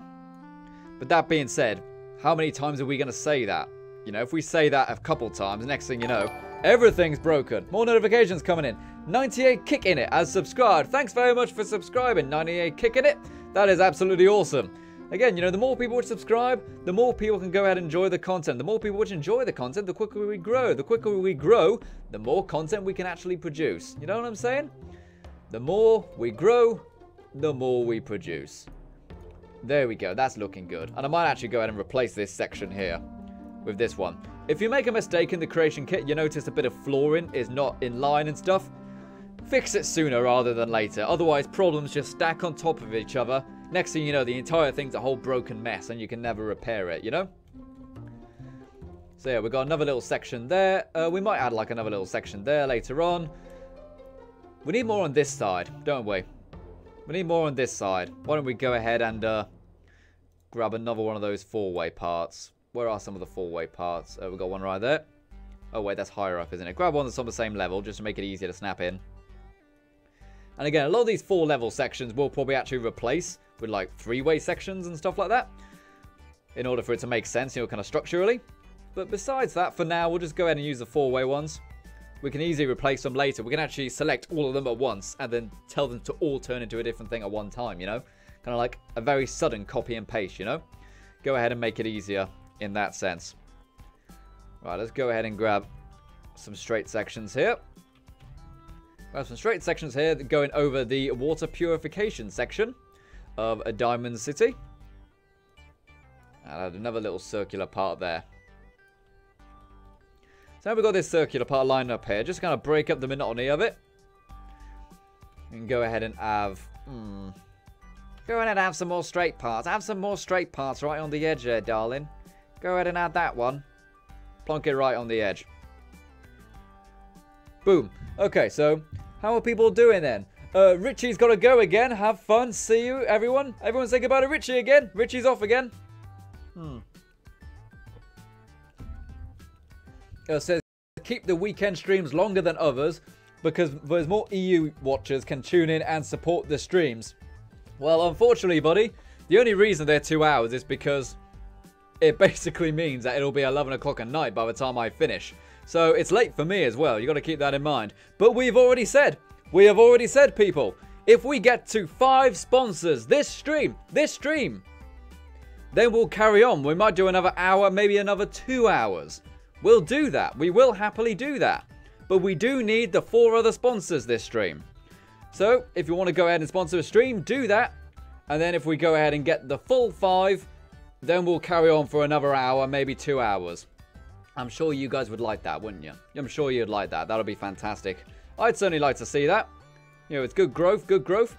But that being said, how many times are we going to say that? You know, if we say that a couple times, next thing you know, everything's broken. More notifications coming in. 98 Kick in it has subscribed. Thanks very much for subscribing. 98 Kick in it. That is absolutely awesome. Again, you know, the more people which subscribe, the more people can go ahead and enjoy the content. The more people which enjoy the content, the quicker we grow. The quicker we grow, the more content we can actually produce. You know what I'm saying? The more we grow, the more we produce. There we go. That's looking good. And I might actually go ahead and replace this section here with this one. If you make a mistake in the creation kit, you notice a bit of flooring is not in line and stuff, fix it sooner rather than later. Otherwise, problems just stack on top of each other. Next thing you know, the entire thing's a whole broken mess and you can never repair it, you know? So yeah, we've got another little section there. We might add like another little section there later on. We need more on this side, don't we? We need more on this side. Why don't we go ahead and grab another one of those four-way parts. Where are some of the four-way parts? We've got one right there. Oh wait, that's higher up, isn't it? Grab one that's on the same level just to make it easier to snap in. And again, a lot of these four-level sections we'll probably actually replace with like three-way sections and stuff like that, in order for it to make sense, you know, kind of structurally. But besides that, for now, we'll just go ahead and use the four-way ones. We can easily replace them later. We can actually select all of them at once and then tell them to all turn into a different thing at one time, you know? Kind of like a very sudden copy and paste, you know? Go ahead and make it easier in that sense. Right, let's go ahead and grab some straight sections here. Grab some straight sections here going over the water purification section of a Diamond City. And add another little circular part there. So now we've got this circular part lined up here. Just kind of break up the monotony of it. We can go ahead and have... Go ahead and have some more straight parts. Have some more straight parts right on the edge there, darling. Go ahead and add that one. Plonk it right on the edge. Boom. Okay, so how are people doing then? Richie's got to go again. Have fun. See you, everyone. Everyone say goodbye to Richie again. Richie's off again. Says keep the weekend streams longer than others because there's more EU watchers can tune in and support the streams. Well, unfortunately, buddy, the only reason they're 2 hours is because it basically means that it'll be 11 o'clock at night by the time I finish. So it's late for me as well. You got to keep that in mind. But we have already said, people, if we get to 5 sponsors this stream, then we'll carry on. We might do another hour, maybe another 2 hours. We'll do that. We will happily do that. But we do need the 4 other sponsors this stream. So, if you want to go ahead and sponsor a stream, do that. And then if we go ahead and get the full 5, then we'll carry on for another hour, maybe 2 hours. I'm sure you guys would like that, wouldn't you? I'm sure you'd like that. That'll be fantastic. I'd certainly like to see that. You know, it's good growth, good growth.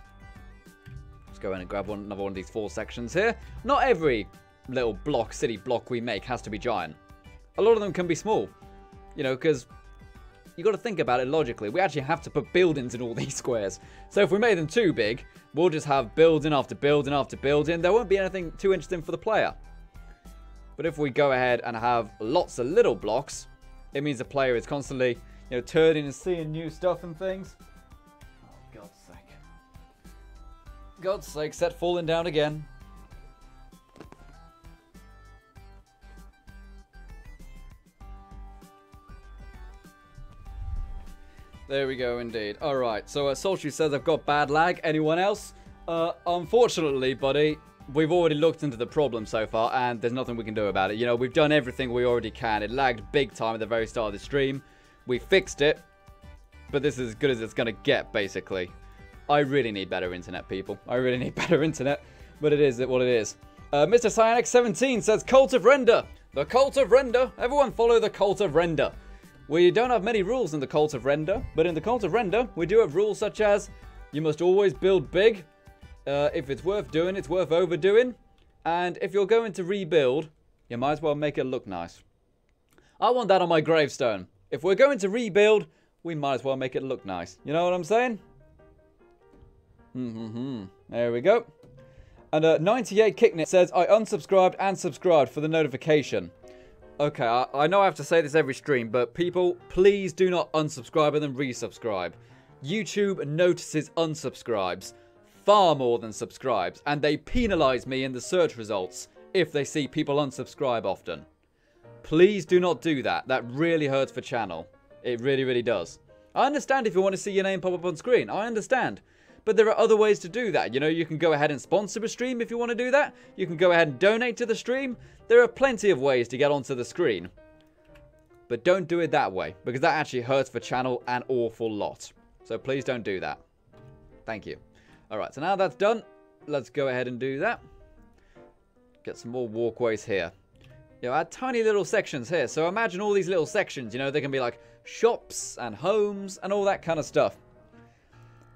Let's go ahead and grab another one of these 4 sections here. Not every little block, city block we make has to be giant. A lot of them can be small, you know, because you got to think about it logically. We actually have to put buildings in all these squares. So if we made them too big, we'll just have building after building after building. There won't be anything too interesting for the player. But if we go ahead and have lots of little blocks, it means the player is constantly, you know, turning and seeing new stuff and things. Oh, God's sake. God's sake, set falling down again. There we go, indeed. Alright, so Sultry says I've got bad lag. Anyone else? Unfortunately, buddy, we've already looked into the problem so far, and there's nothing we can do about it. You know, we've done everything we already can. It lagged big time at the very start of the stream. We fixed it, but this is as good as it's going to get, basically. I really need better internet, people. I really need better internet, but it is what it is. Mr. Cyanic17 says, Cult of Render. The Cult of Render. Everyone follow the Cult of Render. We don't have many rules in the Cult of Render, but in the Cult of Render, we do have rules such as you must always build big. If it's worth doing, it's worth overdoing. And if you're going to rebuild, you might as well make it look nice. I want that on my gravestone. If we're going to rebuild, we might as well make it look nice. You know what I'm saying? There we go. And 98 Kicknit says, I unsubscribed and subscribed for the notification. Okay, I know I have to say this every stream, but people, please do not unsubscribe and then resubscribe. YouTube notices unsubscribes far more than subscribes, and they penalize me in the search results if they see people unsubscribe often. Please do not do that. That really hurts for channel. It really, really does. I understand if you want to see your name pop up on screen. I understand. But there are other ways to do that. You know, you can go ahead and sponsor a stream if you want to do that. You can go ahead and donate to the stream. There are plenty of ways to get onto the screen. But don't do it that way, because that actually hurts for channel an awful lot. So please don't do that. Thank you. Alright, so now that's done, let's go ahead and do that. Get some more walkways here. You know, add tiny little sections here. So imagine all these little sections, you know, they can be like shops and homes and all that kind of stuff.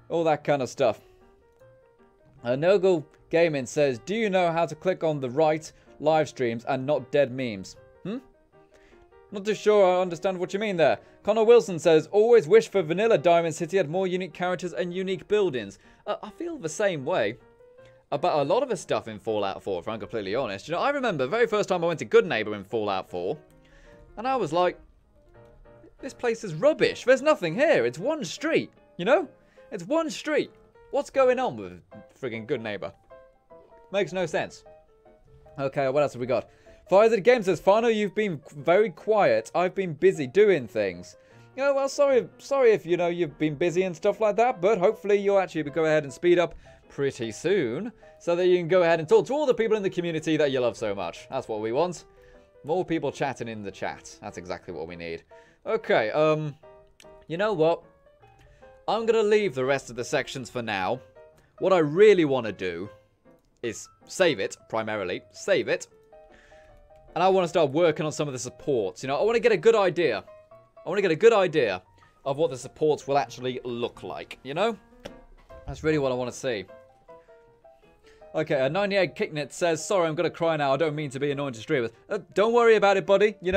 All that kind of stuff. Noggle Gaming says, do you know how to click on the right live streams and not dead memes? Not too sure I understand what you mean there. Connor Wilson says, always wish for Vanilla Diamond City had more unique characters and unique buildings. I feel the same way about a lot of the stuff in Fallout 4, if I'm completely honest. You know, I remember the very first time I went to Good Neighbor in Fallout 4, and I was like, this place is rubbish. There's nothing here. It's one street, you know? It's one street. What's going on with friggin' Good Neighbor? Makes no sense. Okay, what else have we got? Fire the Game says, Fano, you've been very quiet. I've been busy doing things. Yeah, well, sorry if, you know, you've been busy and stuff like that, but hopefully you'll actually go ahead and speed up pretty soon so that you can go ahead and talk to all the people in the community that you love so much. That's what we want. More people chatting in the chat. That's exactly what we need. Okay, you know what? I'm going to leave the rest of the sections for now. What I really want to do is save it, primarily. Save it. And I want to start working on some of the supports. You know, I want to get a good idea. I want to get a good idea of what the supports will actually look like, you know? That's really what I want to see. Okay, 98 Kicknet says, sorry, I'm going to cry now. I don't mean to be annoying to streamers. Don't worry about it, buddy. You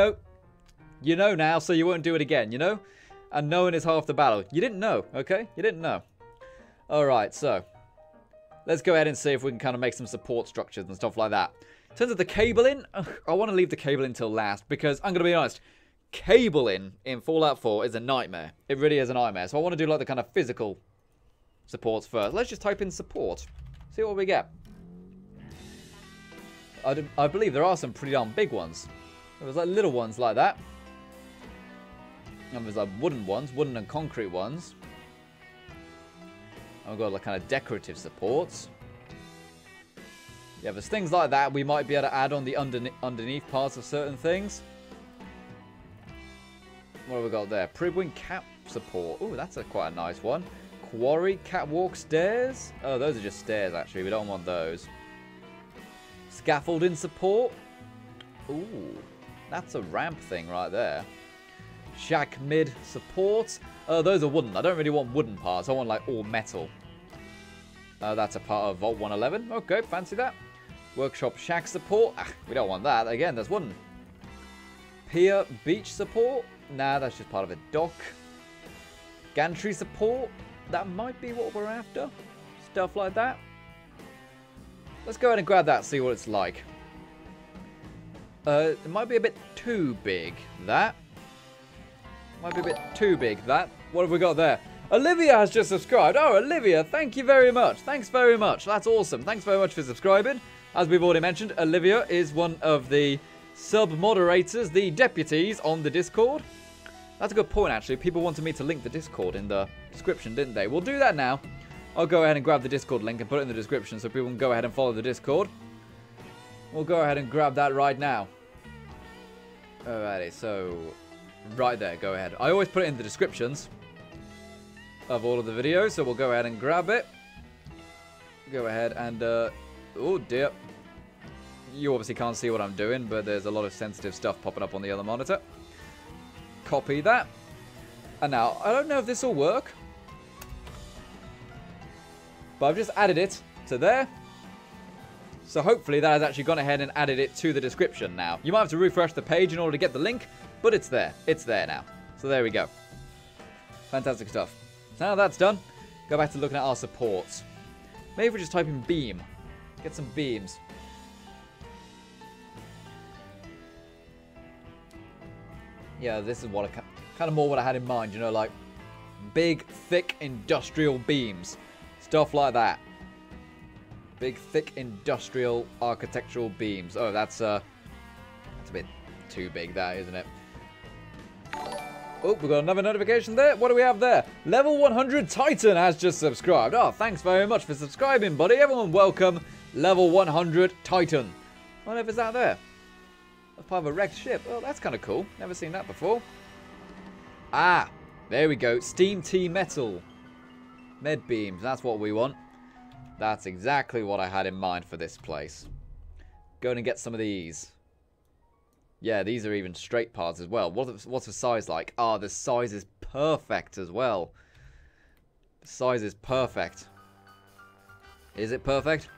know now, so you won't do it again, you know? And knowing is half the battle. You didn't know, okay? You didn't know. Alright, so let's go ahead and see if we can kind of make some support structures and stuff like that. In terms of the cabling, I want to leave the cabling till last because I'm going to be honest, cabling in Fallout 4 is a nightmare. It really is a nightmare. So I want to do like the kind of physical supports first. Let's just type in support. See what we get. I believe there are some pretty darn big ones. There's like little ones like that. And there's like wooden ones, wooden and concrete ones. And we've got like kind of decorative supports. Yeah, there's things like that we might be able to add on the underneath parts of certain things. What have we got there? Pribwing cap support. Oh, that's quite a nice one. Quarry catwalk stairs. Oh, those are just stairs actually. We don't want those. Scaffolding support. Ooh, that's a ramp thing right there. Shack mid support. Oh, those are wooden. I don't really want wooden parts. I want like all metal. That's a part of Vault 111. Okay, fancy that. Workshop shack support. We don't want that. Again, that's wooden. Pier beach support. Nah, that's just part of a dock. Gantry support. That might be what we're after. Stuff like that. Let's go ahead and grab that, see what it's like. It might be a bit too big, that. Might be a bit too big, that. What have we got there? Olivia has just subscribed. Oh, Olivia, thank you very much. Thanks very much. That's awesome. Thanks very much for subscribing. As we've already mentioned, Olivia is one of the sub-moderators, the deputies on the Discord. That's a good point, actually. People wanted me to link the Discord in the description, didn't they? We'll do that now. I'll go ahead and grab the Discord link and put it in the description so people can go ahead and follow the Discord. We'll go ahead and grab that right now. Alrighty, so right there, go ahead. I always put it in the descriptions of all of the videos, so we'll go ahead and grab it. Go ahead and, oh dear. You obviously can't see what I'm doing, but there's a lot of sensitive stuff popping up on the other monitor. Copy that. And now, I don't know if this will work, but I've just added it to there. So hopefully that has actually gone ahead and added it to the description now. You might have to refresh the page in order to get the link, but it's there. It's there now. So there we go. Fantastic stuff. So now that's done, go back to looking at our supports. Maybe if we just type in beam. Get some beams. Yeah, this is what I kind of more what I had in mind, you know, like big, thick, industrial beams. Stuff like that. Big, thick, industrial, architectural beams. Oh, that's a bit too big, that, isn't it? Oh, we've got another notification there. What do we have there? Level 100 Titan has just subscribed. Oh, thanks very much for subscribing, buddy. Everyone welcome Level 100 Titan. What is that there? That's part of a wrecked ship. Oh, that's kind of cool. Never seen that before. Ah, there we go. Steam T metal. Med beams. That's what we want. That's exactly what I had in mind for this place. Going to get some of these. Yeah, these are even straight parts as well. What's the size like? Ah, the size is perfect as well. The size is perfect. Is it perfect?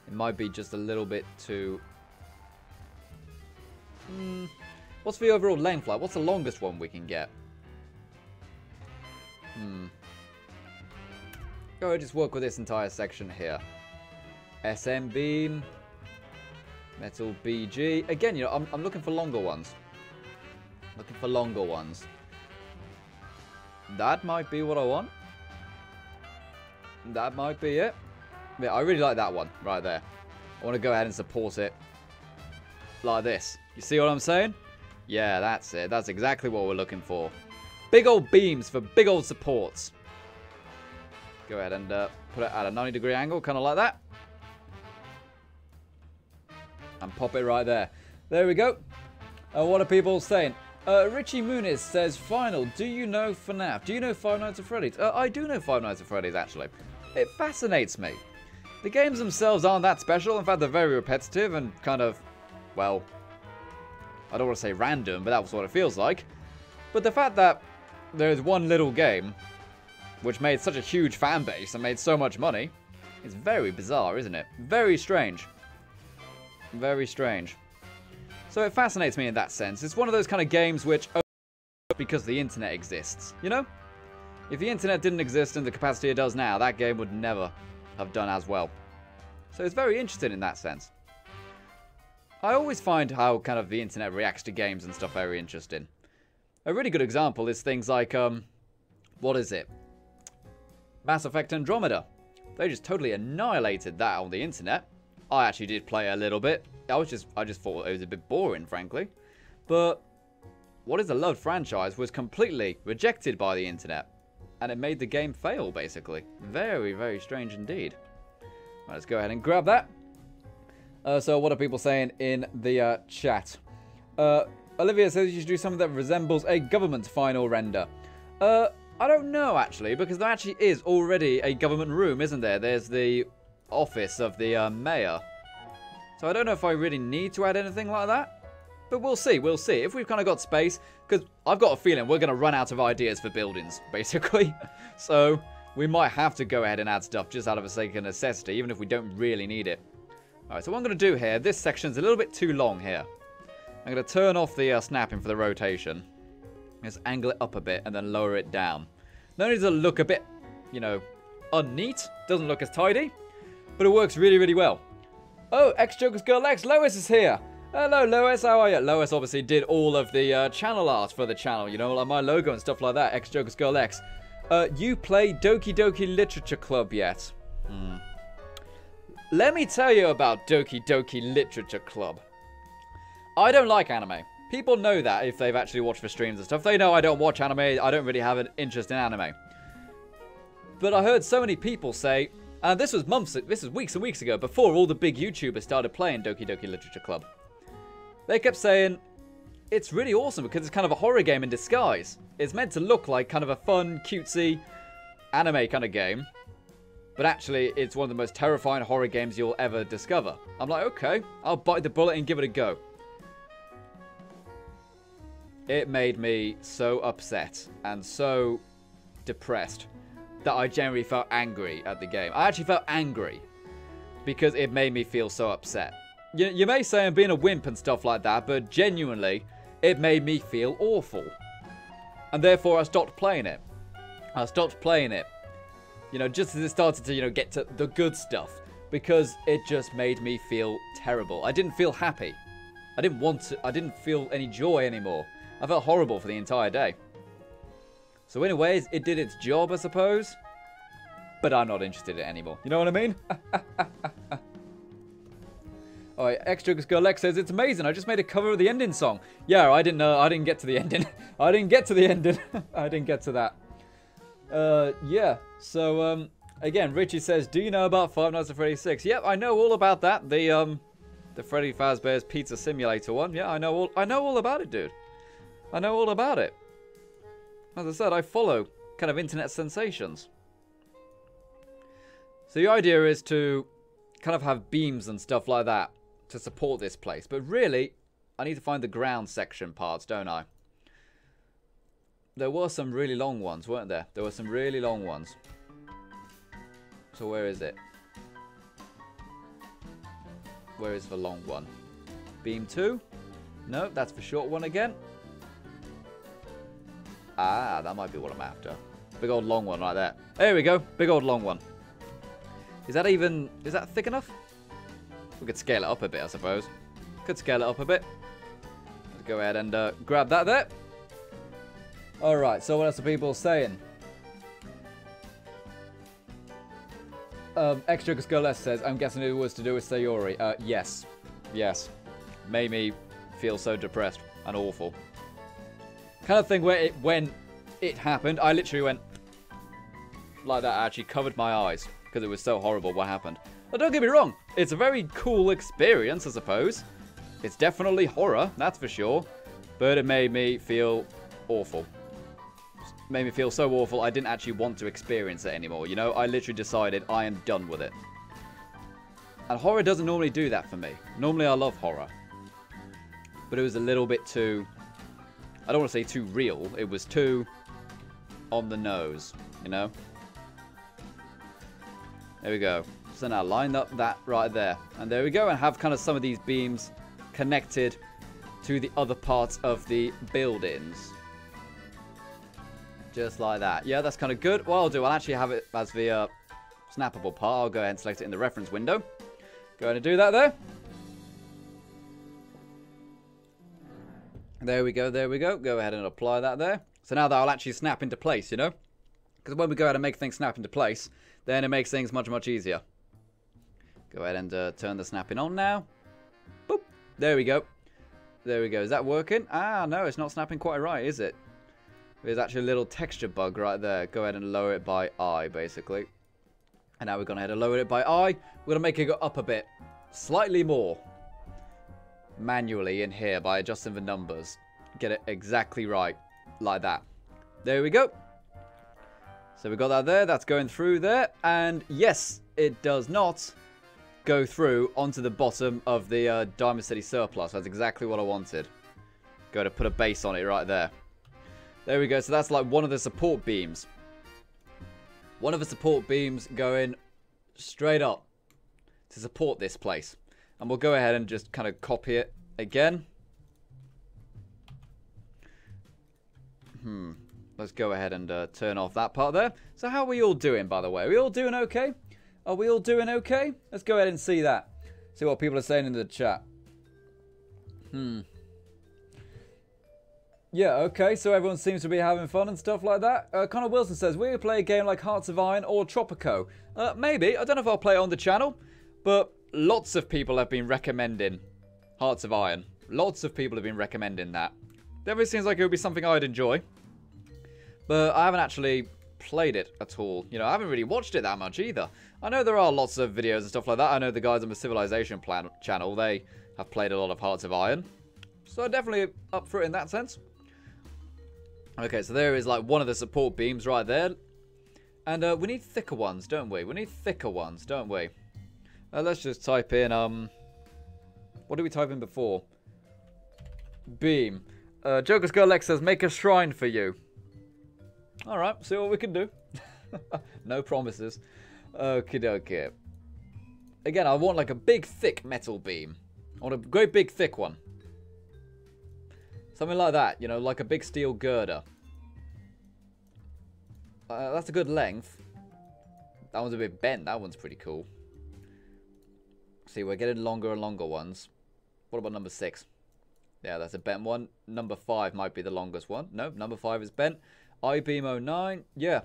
It might be just a little bit too... What's the overall length like? What's the longest one we can get? Go ahead, just work with this entire section here. SM beam. Metal BG. Again, you know, I'm looking for longer ones. Looking for longer ones. That might be what I want. That might be it. Yeah, I really like that one right there. I want to go ahead and support it like this. You see what I'm saying? Yeah, that's it. That's exactly what we're looking for. Big old beams for big old supports. Go ahead and put it at a 90-degree angle, kind of like that. And pop it right there. There we go. What are people saying? Richie Muniz says, Final, do you know FNAF? Do you know Five Nights at Freddy's? I do know Five Nights at Freddy's, actually. It fascinates me. The games themselves aren't that special. In fact, they're very repetitive and kind of, well, I don't want to say random, but that's what it feels like. But the fact that there's one little game which made such a huge fan base and made so much money is very bizarre, isn't it? Very strange. Very strange. So it fascinates me in that sense. It's one of those kind of games which only because the internet exists, you know? If the internet didn't exist in the capacity it does now, that game would never have done as well. So it's very interesting in that sense. I always find how kind of the internet reacts to games and stuff very interesting. A really good example is things like, what is it? Mass Effect Andromeda. They just totally annihilated that on the internet. I actually did play a little bit. I just thought it was a bit boring, frankly. But what is a loved franchise was completely rejected by the internet. And it made the game fail, basically. Very, very strange indeed. Right, let's go ahead and grab that. So what are people saying in the chat? Olivia says you should do something that resembles a government final render. I don't know, actually, because there actually is already a government room, isn't there? There's the office of the mayor. So I don't know if I really need to add anything like that. But we'll see, we'll see. If we've kind of got space, because I've got a feeling we're going to run out of ideas for buildings, basically. So we might have to go ahead and add stuff just out of a sake of necessity, even if we don't really need it. Alright, so what I'm going to do here, this section's a little bit too long here. I'm going to turn off the snapping for the rotation. Just angle it up a bit and then lower it down. Not only does it look a bit, you know, unneat, doesn't look as tidy, but it works really, really well. Oh, X-Joker's Girl X, Lois is here. Hello, Lois, how are you? Lois obviously did all of the channel art for the channel, you know, like my logo and stuff like that, X-Joker's Girl X. You play Doki Doki Literature Club yet? Let me tell you about Doki Doki Literature Club. I don't like anime. People know that if they've actually watched the streams and stuff. They know I don't watch anime. I don't really have an interest in anime. But I heard so many people say, and this was weeks and weeks ago, before all the big YouTubers started playing Doki Doki Literature Club. They kept saying, it's really awesome because it's kind of a horror game in disguise. It's meant to look like kind of a fun, cutesy anime kind of game. But actually, it's one of the most terrifying horror games you'll ever discover. I'm like, okay, I'll bite the bullet and give it a go. It made me so upset and so depressed that I generally felt angry at the game. I actually felt angry because it made me feel so upset. You may say I'm being a wimp and stuff like that, but genuinely, it made me feel awful. And therefore, I stopped playing it. I stopped playing it. You know, just as it started to, you know, get to the good stuff. Because it just made me feel terrible. I didn't feel happy. I didn't feel any joy anymore. I felt horrible for the entire day. So in a ways, it did its job, I suppose. But I'm not interested in it anymore. You know what I mean? Alright, X-Joker's Girl Lex says, it's amazing. I just made a cover of the ending song. Yeah, I didn't know. I didn't get to the ending. I didn't get to the ending. I didn't get to that. Yeah. So, again, Richie says, do you know about Five Nights at Freddy's 6? Yep, I know all about that. The Freddy Fazbear's Pizza Simulator one. Yeah, I know all about it, dude. I know all about it. As I said, I follow kind of internet sensations. So the idea is to kind of have beams and stuff like that to support this place. But really, I need to find the ground section parts, don't I? There were some really long ones, weren't there? There were some really long ones. So where is it? Where is the long one? Beam 2? No, that's the short one again. Ah, that might be what I'm after. Big old long one right there. There we go. Big old long one. Is that thick enough? We could scale it up a bit, I suppose. Could scale it up a bit. Let's go ahead and grab that there. Alright, so what else are people saying? Extra Girl Less says, I'm guessing it was to do with Sayori. Yes. Yes. Made me feel so depressed and awful. Kind of thing where when it happened, I literally went like that. I actually covered my eyes because it was so horrible what happened. But don't get me wrong, it's a very cool experience, I suppose. It's definitely horror, that's for sure. But it made me feel awful. Made me feel so awful I didn't actually want to experience it anymore. You know, I literally decided I am done with it. And horror doesn't normally do that for me. Normally I love horror. But it was a little bit too... I don't want to say too real. It was too on the nose, you know? There we go. So now line up that right there. And there we go. And have kind of some of these beams connected to the other parts of the buildings. Just like that. Yeah, that's kind of good. What I'll do, I'll actually have it as the snappable part. I'll go ahead and select it in the reference window. Go ahead and do that there. There we go, there we go. Go ahead and apply that there. So now that'll actually snap into place, you know? Because when we go ahead and make things snap into place, then it makes things much, much easier. Go ahead and turn the snapping on now. Boop. There we go. There we go. Is that working? Ah, no, it's not snapping quite right, is it? There's actually a little texture bug right there. Go ahead and lower it by eye, basically. And now we're going to head and lower it by eye. We're going to make it go up a bit. Slightly more. Manually in here by adjusting the numbers. Get it exactly right. Like that. There we go. So we got that there. That's going through there. And yes, it does not go through onto the bottom of the Diamond City surplus. That's exactly what I wanted. Go to put a base on it right there. There we go. So that's like one of the support beams. One of the support beams going straight up to support this place. And we'll go ahead and just kind of copy it again. Let's go ahead and turn off that part there. So how are we all doing, by the way? Are we all doing okay? Are we all doing okay? Let's go ahead and see that. See what people are saying in the chat. Yeah, okay, so everyone seems to be having fun and stuff like that. Connor Wilson says, will you play a game like Hearts of Iron or Tropico? Maybe. I don't know if I'll play it on the channel, but lots of people have been recommending Hearts of Iron. Lots of people have been recommending that. Definitely seems like it would be something I'd enjoy. But I haven't actually played it at all. You know, I haven't really watched it that much either. I know there are lots of videos and stuff like that. I know the guys on the Civilization channel, they have played a lot of Hearts of Iron. So definitely up for it in that sense. Okay, so there is like one of the support beams right there. And we need thicker ones, don't we? We need thicker ones, don't we? Let's just type in, what did we type in before? Beam. Joker's Girl Lex says, make a shrine for you. Alright, see what we can do. No promises. Okie dokie. Again, I want like a big, thick metal beam. I want a great big, thick one. Something like that, you know, like a big steel girder. That's a good length. That one's a bit bent. That one's pretty cool. See, we're getting longer and longer ones. What about number 6? Yeah, that's a bent one. Number 5 might be the longest one. No, number 5 is bent. I-beam 09. Yeah.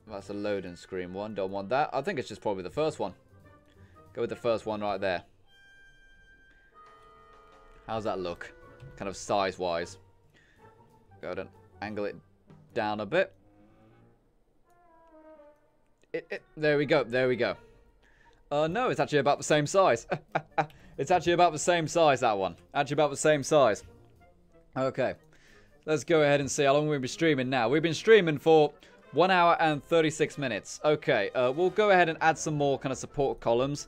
That's a loading screen one. Don't want that. I think it's just probably the first one. Go with the first one right there. How's that look? Kind of size-wise. Go ahead and angle it down a bit. There we go. There we go. No, it's actually about the same size. It's actually about the same size, that one. Actually about the same size. Okay. Let's go ahead and see how long we've been streaming now. We've been streaming for 1 hour and 36 minutes. Okay, we'll go ahead and add some more kind of support columns.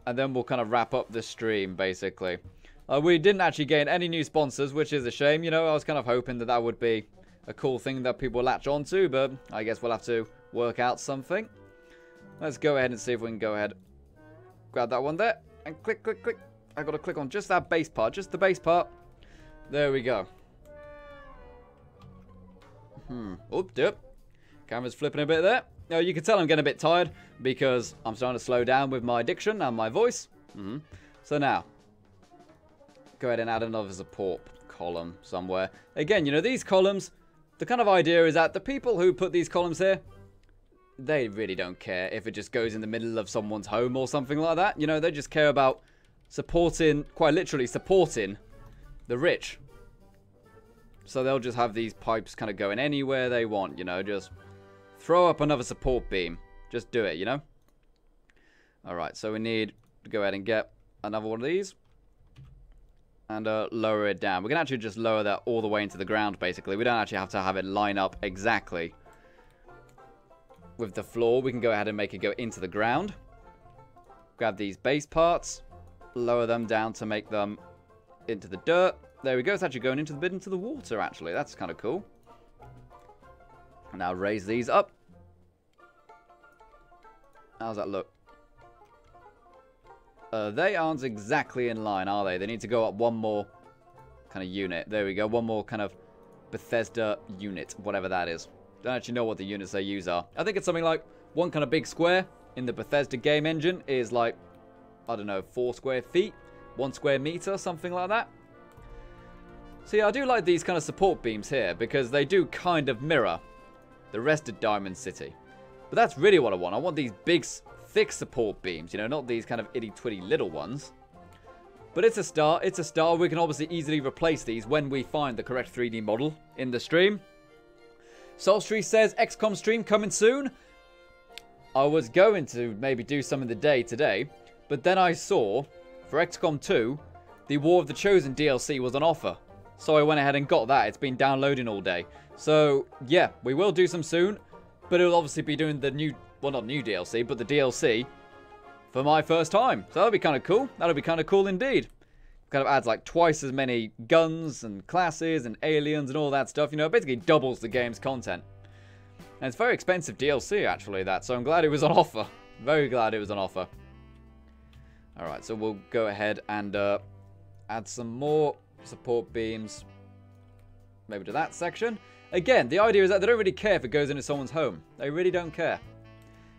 And then we'll kind of wrap up the stream, basically. We didn't actually gain any new sponsors, which is a shame. You know, I was kind of hoping that that would be a cool thing that people latch onto. But I guess we'll have to work out something. Let's go ahead and see if we can go ahead. Grab that one there. And click, click, click. I got to click on just that base part. Just the base part. There we go. Oops, yep. Camera's flipping a bit there. You can tell I'm getting a bit tired because I'm starting to slow down with my diction and my voice. So now, go ahead and add another support column somewhere. Again, you know, these columns, the kind of idea is that the people who put these columns here, they really don't care if it just goes in the middle of someone's home or something like that. You know, they just care about supporting, quite literally supporting the rich. So they'll just have these pipes kind of going anywhere they want, you know, just throw up another support beam. Just do it, you know? Alright, so we need to go ahead and get another one of these. And lower it down. We can actually just lower that all the way into the ground, basically. We don't actually have to have it line up exactly with the floor. We can go ahead and make it go into the ground. Grab these base parts. Lower them down to make them into the dirt. There we go. It's actually going into the water, actually. That's kind of cool. Now raise these up. How's that look? They aren't exactly in line, are they? They need to go up one more kind of unit. There we go. One more kind of Bethesda unit, whatever that is. Don't actually know what the units they use are. I think it's something like one kind of big square in the Bethesda game engine is like, I don't know, 4 square feet, 1 square meter, something like that. So yeah, I do like these kind of support beams here because they do kind of mirror the rest of Diamond City. But that's really what I want. I want these big, thick support beams, you know, not these kind of itty-twitty little ones. But it's a start. It's a start. We can obviously easily replace these when we find the correct 3D model in the stream. Solstry says, XCOM stream coming soon. I was going to maybe do some in the day today, but then I saw, for XCOM 2, the War of the Chosen DLC was on offer. So I went ahead and got that. It's been downloading all day. So, yeah, we will do some soon. But it'll obviously be doing the new, well, not new DLC, but the DLC for my first time. So that'll be kind of cool. That'll be kind of cool indeed. Kind of adds like twice as many guns and classes and aliens and all that stuff. You know, it basically doubles the game's content. And it's very expensive DLC, actually, that. So I'm glad it was on offer. Very glad it was on offer. Alright, so we'll go ahead and add some more support beams. Maybe to that section. Again, the idea is that they don't really care if it goes into someone's home. They really don't care.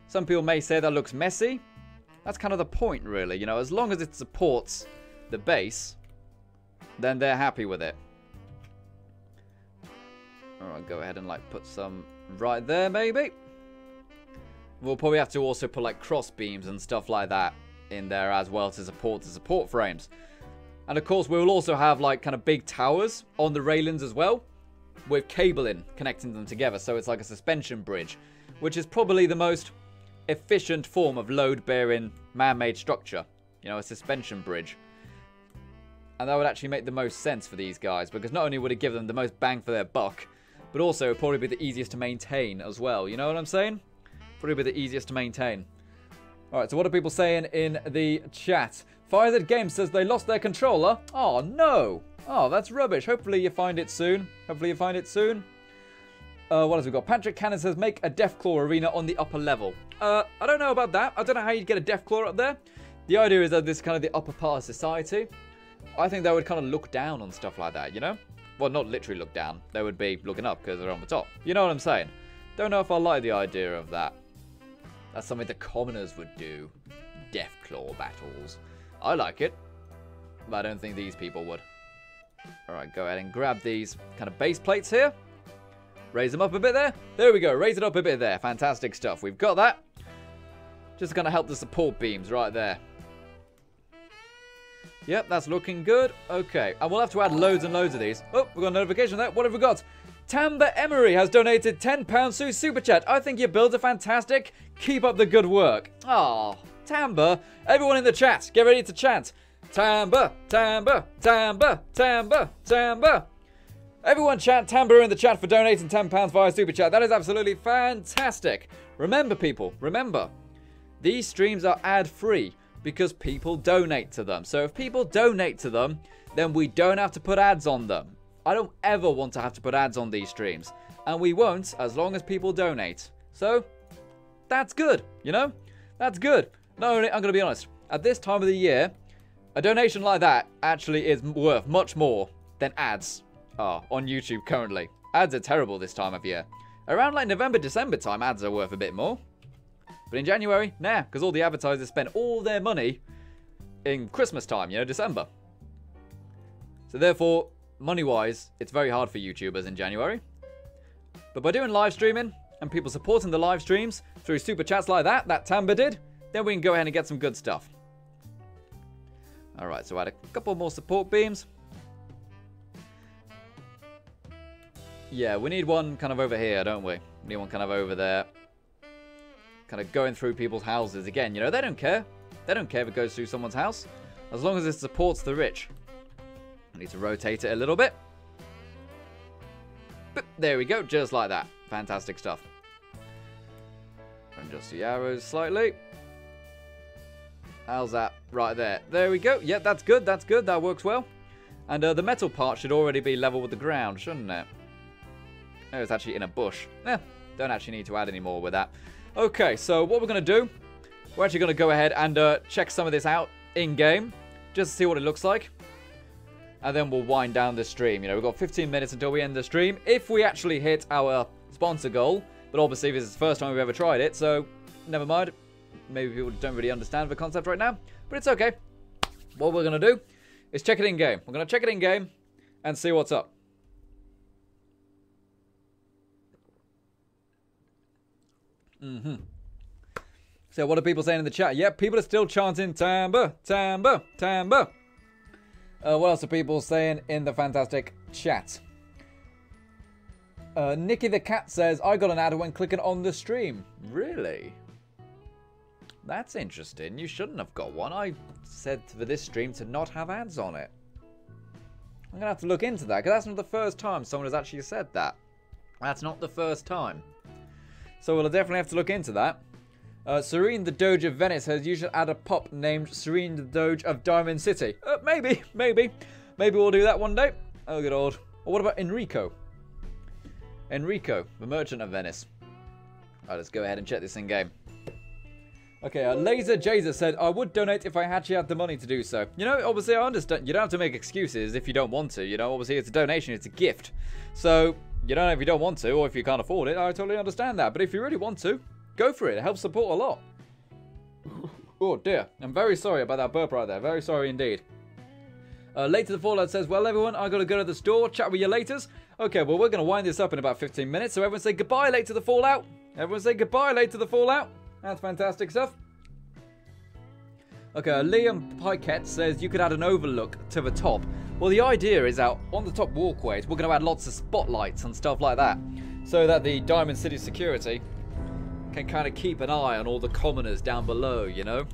Some people may say that looks messy. That's kind of the point, really. You know, as long as it supports the base, then they're happy with it. Alright, go ahead and like put some right there, maybe. We'll probably have to also put like cross beams and stuff like that in there as well to support the support frames. And of course, we will also have like kind of big towers on the railings as well, with cabling connecting them together. So it's like a suspension bridge, which is probably the most efficient form of load-bearing man-made structure. You know, a suspension bridge. And that would actually make the most sense for these guys, because not only would it give them the most bang for their buck, but also it would probably be the easiest to maintain as well. You know what I'm saying? Probably be the easiest to maintain. Alright, so what are people saying in the chat? FireZ Games says they lost their controller. Oh, no. Oh, that's rubbish. Hopefully you find it soon. Hopefully you find it soon. What else we got? Patrick Cannon says, make a Deathclaw arena on the upper level. I don't know about that. I don't know how you'd get a Deathclaw up there. The idea is that this is kind of the upper part of society. I think they would kind of look down on stuff like that, you know? Well, not literally look down. They would be looking up because they're on the top. You know what I'm saying? Don't know if I like the idea of that. That's something the commoners would do. Deathclaw battles. I like it. But I don't think these people would. Alright, go ahead and grab these kind of base plates here. Raise them up a bit there. There we go. Raise it up a bit there. Fantastic stuff. We've got that. Just going to help the support beams right there. Yep, that's looking good. Okay, and we'll have to add loads and loads of these. Oh, we've got a notification there. What have we got? Tamba Emery has donated £10 to Super Chat. I think your builds are fantastic. Keep up the good work. Oh, Tamba. Everyone in the chat, get ready to chant. Tamba, Tamba, Tamba, Tamba, Tamba. Everyone chat Tambor in the chat for donating £10 via Super Chat. That is absolutely fantastic. Remember, people, remember, these streams are ad-free because people donate to them. So if people donate to them, then we don't have to put ads on them. I don't ever want to have to put ads on these streams. And we won't as long as people donate. So, that's good, you know? That's good. No, I'm going to be honest. At this time of the year, a donation like that actually is worth much more than ads are on YouTube currently. Ads are terrible this time of year. Around like November, December time, ads are worth a bit more. But in January, nah, because all the advertisers spend all their money in Christmas time, you know, December. So therefore, money-wise, it's very hard for YouTubers in January. But by doing live streaming and people supporting the live streams through super chats like that Tamba did, then we can go ahead and get some good stuff. Alright, so add a couple more support beams. Yeah, we need one kind of over here, don't we? We need one kind of over there. Kind of going through people's houses. Again, you know, they don't care. They don't care if it goes through someone's house. As long as it supports the rich. I need to rotate it a little bit. But there we go, just like that. Fantastic stuff. And just the arrows slightly. How's that? Right there. There we go. Yeah, that's good. That's good. That works well. And the metal part should already be level with the ground, shouldn't it? Oh, it's actually in a bush. Don't actually need to add any more with that. Okay, so what we're going to do, we're actually going to go ahead and check some of this out in-game, just to see what it looks like. And then we'll wind down the stream. You know, we've got 15 minutes until we end the stream. If we actually hit our sponsor goal, but obviously this is the first time we've ever tried it, so never mind. Maybe people don't really understand the concept right now, but it's okay. What we're going to do is check it in-game. We're going to check it in-game and see what's up. So what are people saying in the chat? Yep, people are still chanting Tamba, Tamba, Tamba. What else are people saying in the fantastic chat? Nikki the Cat says, I got an ad when clicking on the stream. Really? That's interesting. You shouldn't have got one. I said for this stream to not have ads on it. I'm going to have to look into that, because that's not the first time someone has actually said that. That's not the first time. So we'll definitely have to look into that. Serene the Doge of Venice says you should add a pop named Serene the Doge of Diamond City. Maybe. Maybe we'll do that one day. Oh, good old. Or what about Enrico? Enrico, the Merchant of Venice. Alright, let's go ahead and check this in game. Okay, Laser Jazer said, I would donate if I actually had the money to do so. You know, obviously I understand. You don't have to make excuses if you don't want to. You know, obviously it's a donation, it's a gift. So, you don't know if you don't want to, or if you can't afford it, I totally understand that. But if you really want to, go for it. It helps support a lot. Oh dear, I'm very sorry about that burp right there. Very sorry indeed. Later the Fallout says, well everyone, I gotta go to the store, chat with you laters. Okay, well we're gonna wind this up in about 15 minutes, so everyone say goodbye late to the Fallout. Everyone say goodbye late to the Fallout. That's fantastic stuff. Okay, Liam Pikett says you could add an overlook to the top. Well, the idea is out on the top walkways, we're going to add lots of spotlights and stuff like that, so that the Diamond City security can kind of keep an eye on all the commoners down below, you know?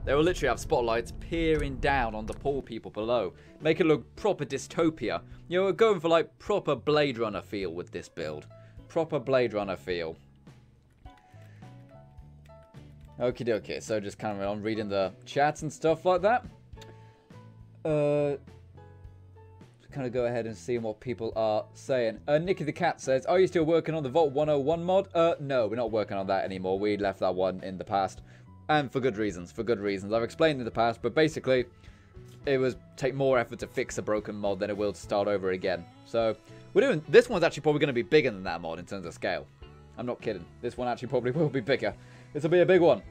They will literally have spotlights peering down on the poor people below. Make it look proper dystopia. You know, we're going for like proper Blade Runner feel with this build. Proper Blade Runner feel. Okie dokie, so just kind of on reading the chats and stuff like that. Kind of go ahead and see what people are saying. Nicky the Cat says, are you still working on the Vault 101 mod? No, we're not working on that anymore. We left that one in the past. And for good reasons, I've explained in the past, but basically, it was take more effort to fix a broken mod than it will to start over again. So, we're doing, this one's actually probably going to be bigger than that mod in terms of scale. I'm not kidding. This one actually probably will be bigger. This will be a big one.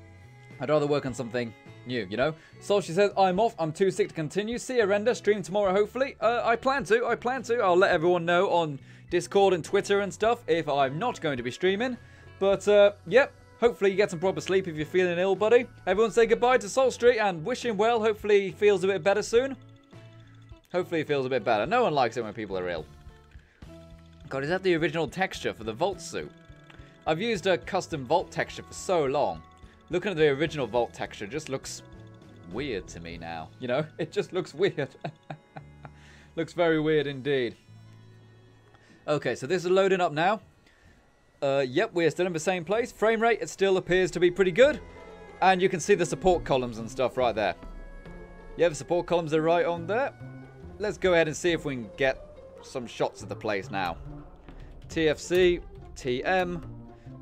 I'd rather work on something new, you know? So she says, I'm off. I'm too sick to continue. See you, Render. Stream tomorrow, hopefully. I plan to. I'll let everyone know on Discord and Twitter and stuff if I'm not going to be streaming. But, yep. Hopefully you get some proper sleep if you're feeling ill, buddy. Everyone say goodbye to Salt Street and wish him well. Hopefully he feels a bit better soon. Hopefully he feels a bit better. No one likes it when people are ill. God, is that the original texture for the Vault suit? I've used a custom Vault texture for so long. Looking at the original Vault texture just looks weird to me now. You know, it just looks weird. Looks very weird indeed. Okay, so this is loading up now. Yep, we're still in the same place. Frame rate, it still appears to be pretty good. And you can see the support columns and stuff right there. Yeah, the support columns are right on there. Let's go ahead and see if we can get some shots of the place now. TFC, TM.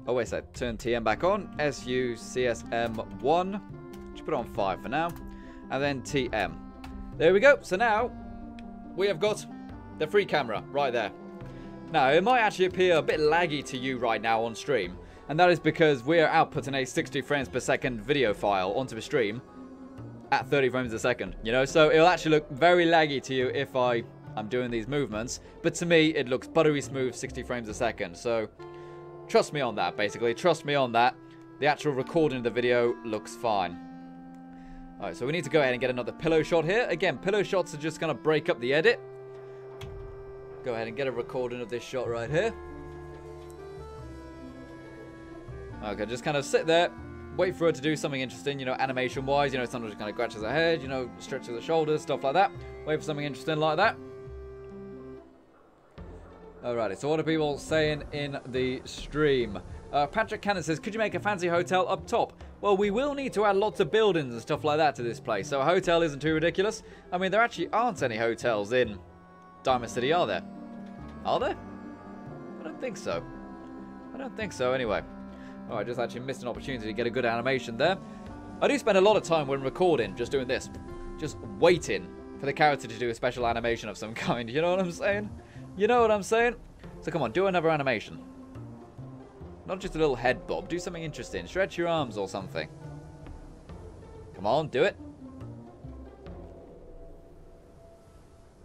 Oh, wait a sec. Turn TM back on. SU, CSM 1. Just put it on 5 for now. And then TM. There we go. So now we have got the free camera right there. Now, it might actually appear a bit laggy to you right now on stream, and that is because we are outputting a 60 frames per second video file onto the stream at 30 frames a second, you know? So it'll actually look very laggy to you if I'm doing these movements, but to me, it looks buttery smooth 60 frames a second, so trust me on that, basically. Trust me on that. The actual recording of the video looks fine. Alright, so we need to go ahead and get another pillow shot here. Again, pillow shots are just going to break up the edit. Go ahead and get a recording of this shot right here. Okay, just kind of sit there, wait for her to do something interesting, you know, animation-wise. You know, sometimes just kind of scratches her head, you know, stretches her shoulders, stuff like that. Wait for something interesting like that. Alrighty, so what are people saying in the stream? Patrick Cannon says, could you make a fancy hotel up top? Well, we will need to add lots of buildings and stuff like that to this place, so a hotel isn't too ridiculous. I mean, there actually aren't any hotels in Diamond City, are there? Are there? I don't think so. I don't think so, anyway. Oh, I just actually missed an opportunity to get a good animation there. I do spend a lot of time when recording just doing this. Just waiting for the character to do a special animation of some kind. You know what I'm saying? You know what I'm saying? So come on, do another animation. Not just a little head bob. Do something interesting. Stretch your arms or something. Come on, do it.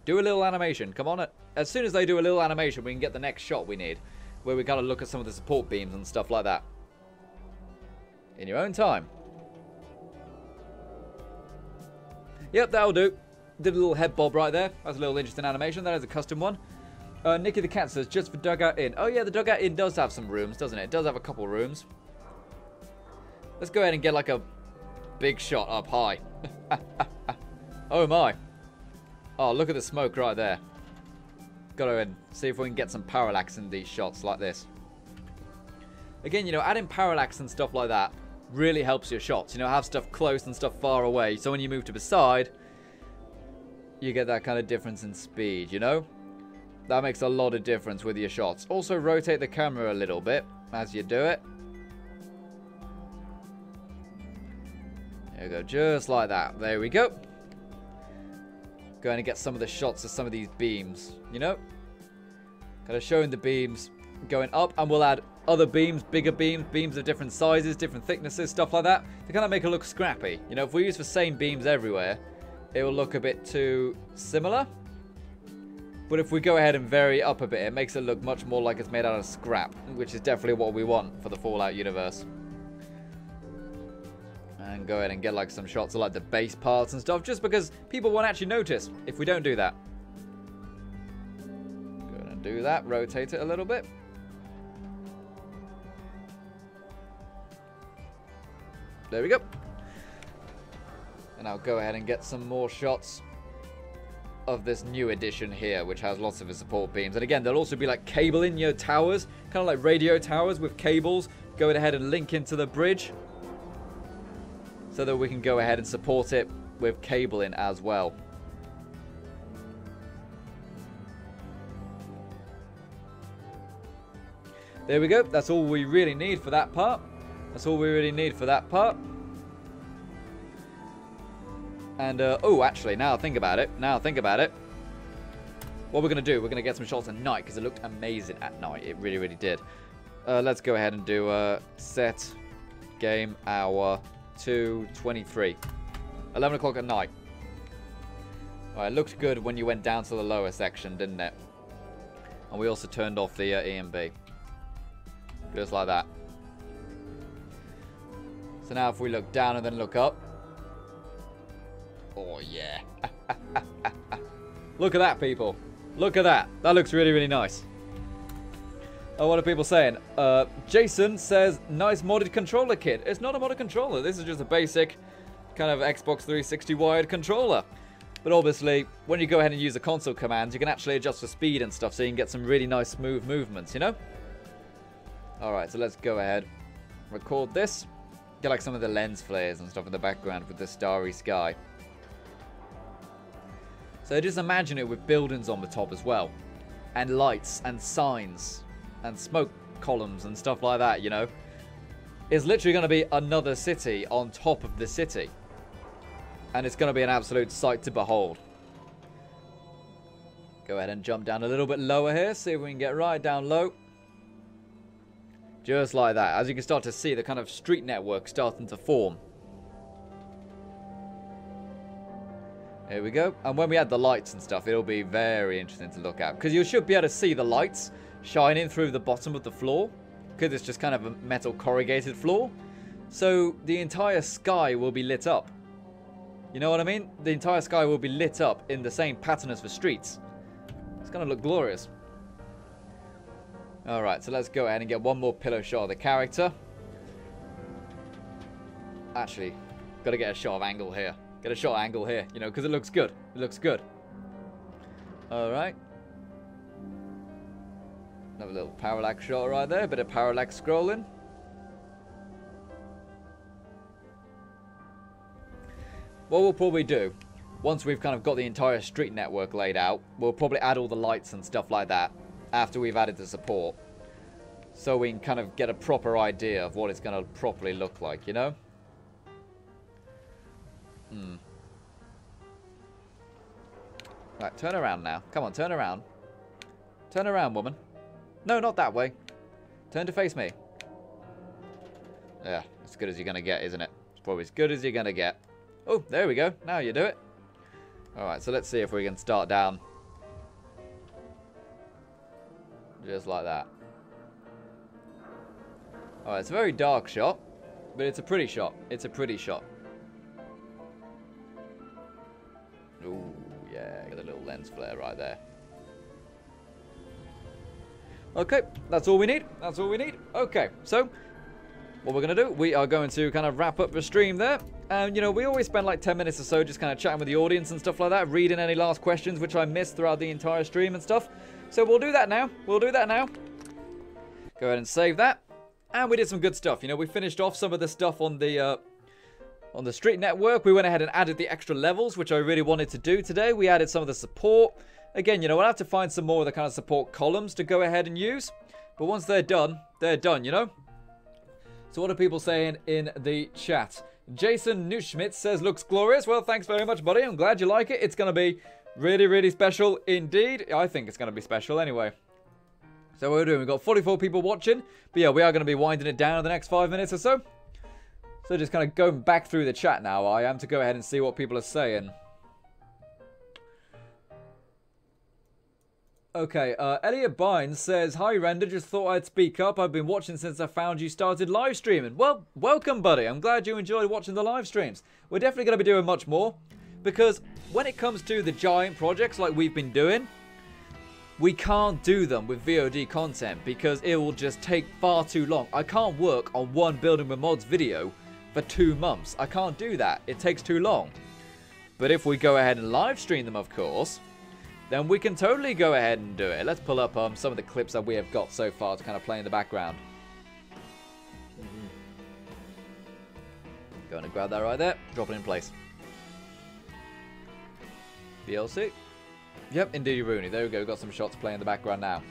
Do a little animation. Come on. As soon as they do a little animation, we can get the next shot we need. Where we gotta look at some of the support beams and stuff like that. In your own time. Yep, that'll do. Did a little head bob right there. That's a little interesting animation. That is a custom one. Nicky the Cat says, just for Dugout Inn. Oh yeah, the Dugout Inn does have some rooms, doesn't it? It does have a couple rooms. Let's go ahead and get like a big shot up high. Oh my. Oh, look at the smoke right there. Gotta go and see if we can get some parallax in these shots like this. Again, you know, adding parallax and stuff like that really helps your shots. You know, have stuff close and stuff far away. So when you move to the side, you get that kind of difference in speed, you know? That makes a lot of difference with your shots. Also, rotate the camera a little bit as you do it. There we go, just like that. There we go. Going to get some of the shots of some of these beams, you know? Kind of showing the beams going up, and we'll add other beams, bigger beams, beams of different sizes, different thicknesses, stuff like that, to kind of make it look scrappy. You know, if we use the same beams everywhere, it will look a bit too similar. But if we go ahead and vary up a bit, it makes it look much more like it's made out of scrap, which is definitely what we want for the Fallout universe. And go ahead and get like some shots of like the base parts and stuff, just because people won't actually notice if we don't do that. Go ahead and do that, rotate it a little bit. There we go. And I'll go ahead and get some more shots of this new edition here, which has lots of the support beams. And again, there'll also be like cable in your towers, kind of like radio towers with cables going ahead and link into the bridge, so that we can go ahead and support it with cabling as well. There we go. That's all we really need for that part. That's all we really need for that part. And, oh, actually, now think about it. Now think about it. What we're going to do, we're going to get some shots at night, because it looked amazing at night. It really, really did. Let's go ahead and do set game hour 2:23. 11 o'clock at night. Alright, it looked good when you went down to the lower section, didn't it? And we also turned off the EMB. Just like that. So now if we look down and then look up. Oh, yeah. Look at that, people. Look at that. That looks really, really nice. Oh, what are people saying? Jason says, nice modded controller kit. It's not a modded controller. This is just a basic kind of Xbox 360 wired controller. But obviously, when you go ahead and use the console commands, you can actually adjust the speed and stuff so you can get some really nice smooth movements, you know? Alright, so let's go ahead. Record this. Get like some of the lens flares and stuff in the background with the starry sky. So just imagine it with buildings on the top as well. And lights and signs and smoke columns and stuff like that, you know? It's literally going to be another city on top of the city. And it's going to be an absolute sight to behold. Go ahead and jump down a little bit lower here. See if we can get right down low. Just like that. As you can start to see the kind of street network starting to form. Here we go. And when we add the lights and stuff, it'll be very interesting to look at. Because you should be able to see the lights shining through the bottom of the floor. Because it's just kind of a metal corrugated floor. So the entire sky will be lit up. You know what I mean? The entire sky will be lit up in the same pattern as the streets. It's going to look glorious. Alright, so let's go ahead and get one more pillow shot of the character. Actually, got to get a shot of angle here. Get a shot of angle here, you know, because it looks good. It looks good. Alright. Another little parallax shot right there. A bit of parallax scrolling. What we'll probably do, once we've kind of got the entire street network laid out, we'll probably add all the lights and stuff like that after we've added the support. So we can kind of get a proper idea of what it's going to properly look like, you know? Right, turn around now. Come on, turn around. Turn around, woman. No, not that way. Turn to face me. Yeah, as good as you're going to get, isn't it? It's probably as good as you're going to get. Oh, there we go. Now you do it. Alright, so let's see if we can start down. Just like that. Alright, it's a very dark shot. But it's a pretty shot. It's a pretty shot. Ooh, yeah. Get a little lens flare right there. Okay, that's all we need. That's all we need. Okay, so what we're going to do, we are going to kind of wrap up the stream there. And, you know, we always spend like 10 minutes or so just kind of chatting with the audience and stuff like that, reading any last questions which I missed throughout the entire stream and stuff. So we'll do that now. We'll do that now. Go ahead and save that. And we did some good stuff. You know, we finished off some of the stuff on the street network. We went ahead and added the extra levels, which I really wanted to do today. We added some of the support. Again, you know, we'll have to find some more of the kind of support columns to go ahead and use. But once they're done, you know. So what are people saying in the chat? Jason Newschmidt says, looks glorious. Well, thanks very much, buddy. I'm glad you like it. It's going to be really, really special indeed. I think it's going to be special anyway. So what we're doing, we've got 44 people watching. But yeah, we are going to be winding it down in the next 5 minutes or so. So just kind of going back through the chat now, I am, to go ahead and see what people are saying. Okay, Elliot Bynes says, hi Render, just thought I'd speak up. I've been watching since I found you started live streaming. Well, welcome buddy. I'm glad you enjoyed watching the live streams. We're definitely going to be doing much more. Because when it comes to the giant projects like we've been doing, we can't do them with VOD content because it will just take far too long. I can't work on one Building with Mods video for 2 months. I can't do that. It takes too long. But if we go ahead and live stream them, of course, then we can totally go ahead and do it. Let's pull up some of the clips that we have got so far to kind of play in the background. Going to grab that right there. Drop it in place. VLC. Yep, indeed, Rooney. There we go. We've got some shots playing in the background now.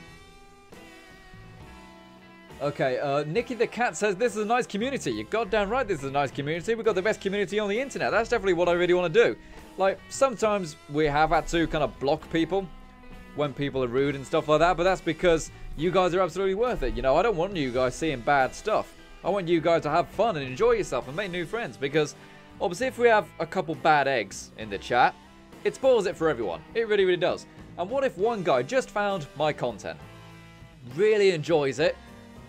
Okay, Nikki the Cat says, this is a nice community. You're goddamn right this is a nice community. We've got the best community on the internet. That's definitely what I really want to do. Like, sometimes we have had to kind of block people when people are rude and stuff like that, but that's because you guys are absolutely worth it. You know, I don't want you guys seeing bad stuff. I want you guys to have fun and enjoy yourself and make new friends, because obviously if we have a couple bad eggs in the chat, it spoils it for everyone. It really, really does. And what if one guy just found my content, really enjoys it,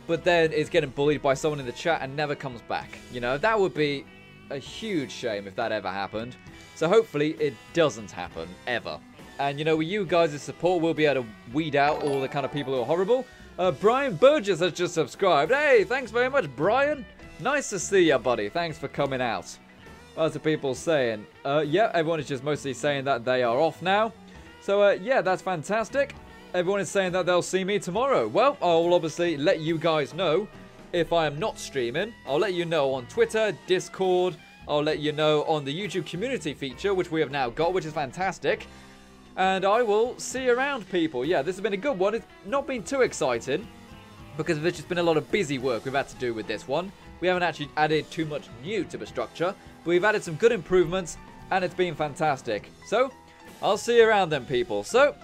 but then is getting bullied by someone in the chat and never comes back? You know, that would be a huge shame if that ever happened. So hopefully it doesn't happen, ever. And you know, with you guys' support, we'll be able to weed out all the kind of people who are horrible. Brian Burgess has just subscribed. Hey, thanks very much, Brian. Nice to see you, buddy. Thanks for coming out. Lots of people saying, yeah, everyone is just mostly saying that they are off now. So, yeah, that's fantastic. Everyone is saying that they'll see me tomorrow. Well, I'll obviously let you guys know if I am not streaming. I'll let you know on Twitter, Discord. I'll let you know on the YouTube community feature, which we have now got, which is fantastic. And I will see you around, people. Yeah, this has been a good one. It's not been too exciting because there's just been a lot of busy work we've had to do with this one. We haven't actually added too much new to the structure, but we've added some good improvements, and it's been fantastic. So, I'll see you around then, people. So,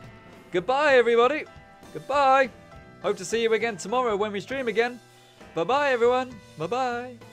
goodbye, everybody. Goodbye. Hope to see you again tomorrow when we stream again. Bye-bye, everyone. Bye-bye.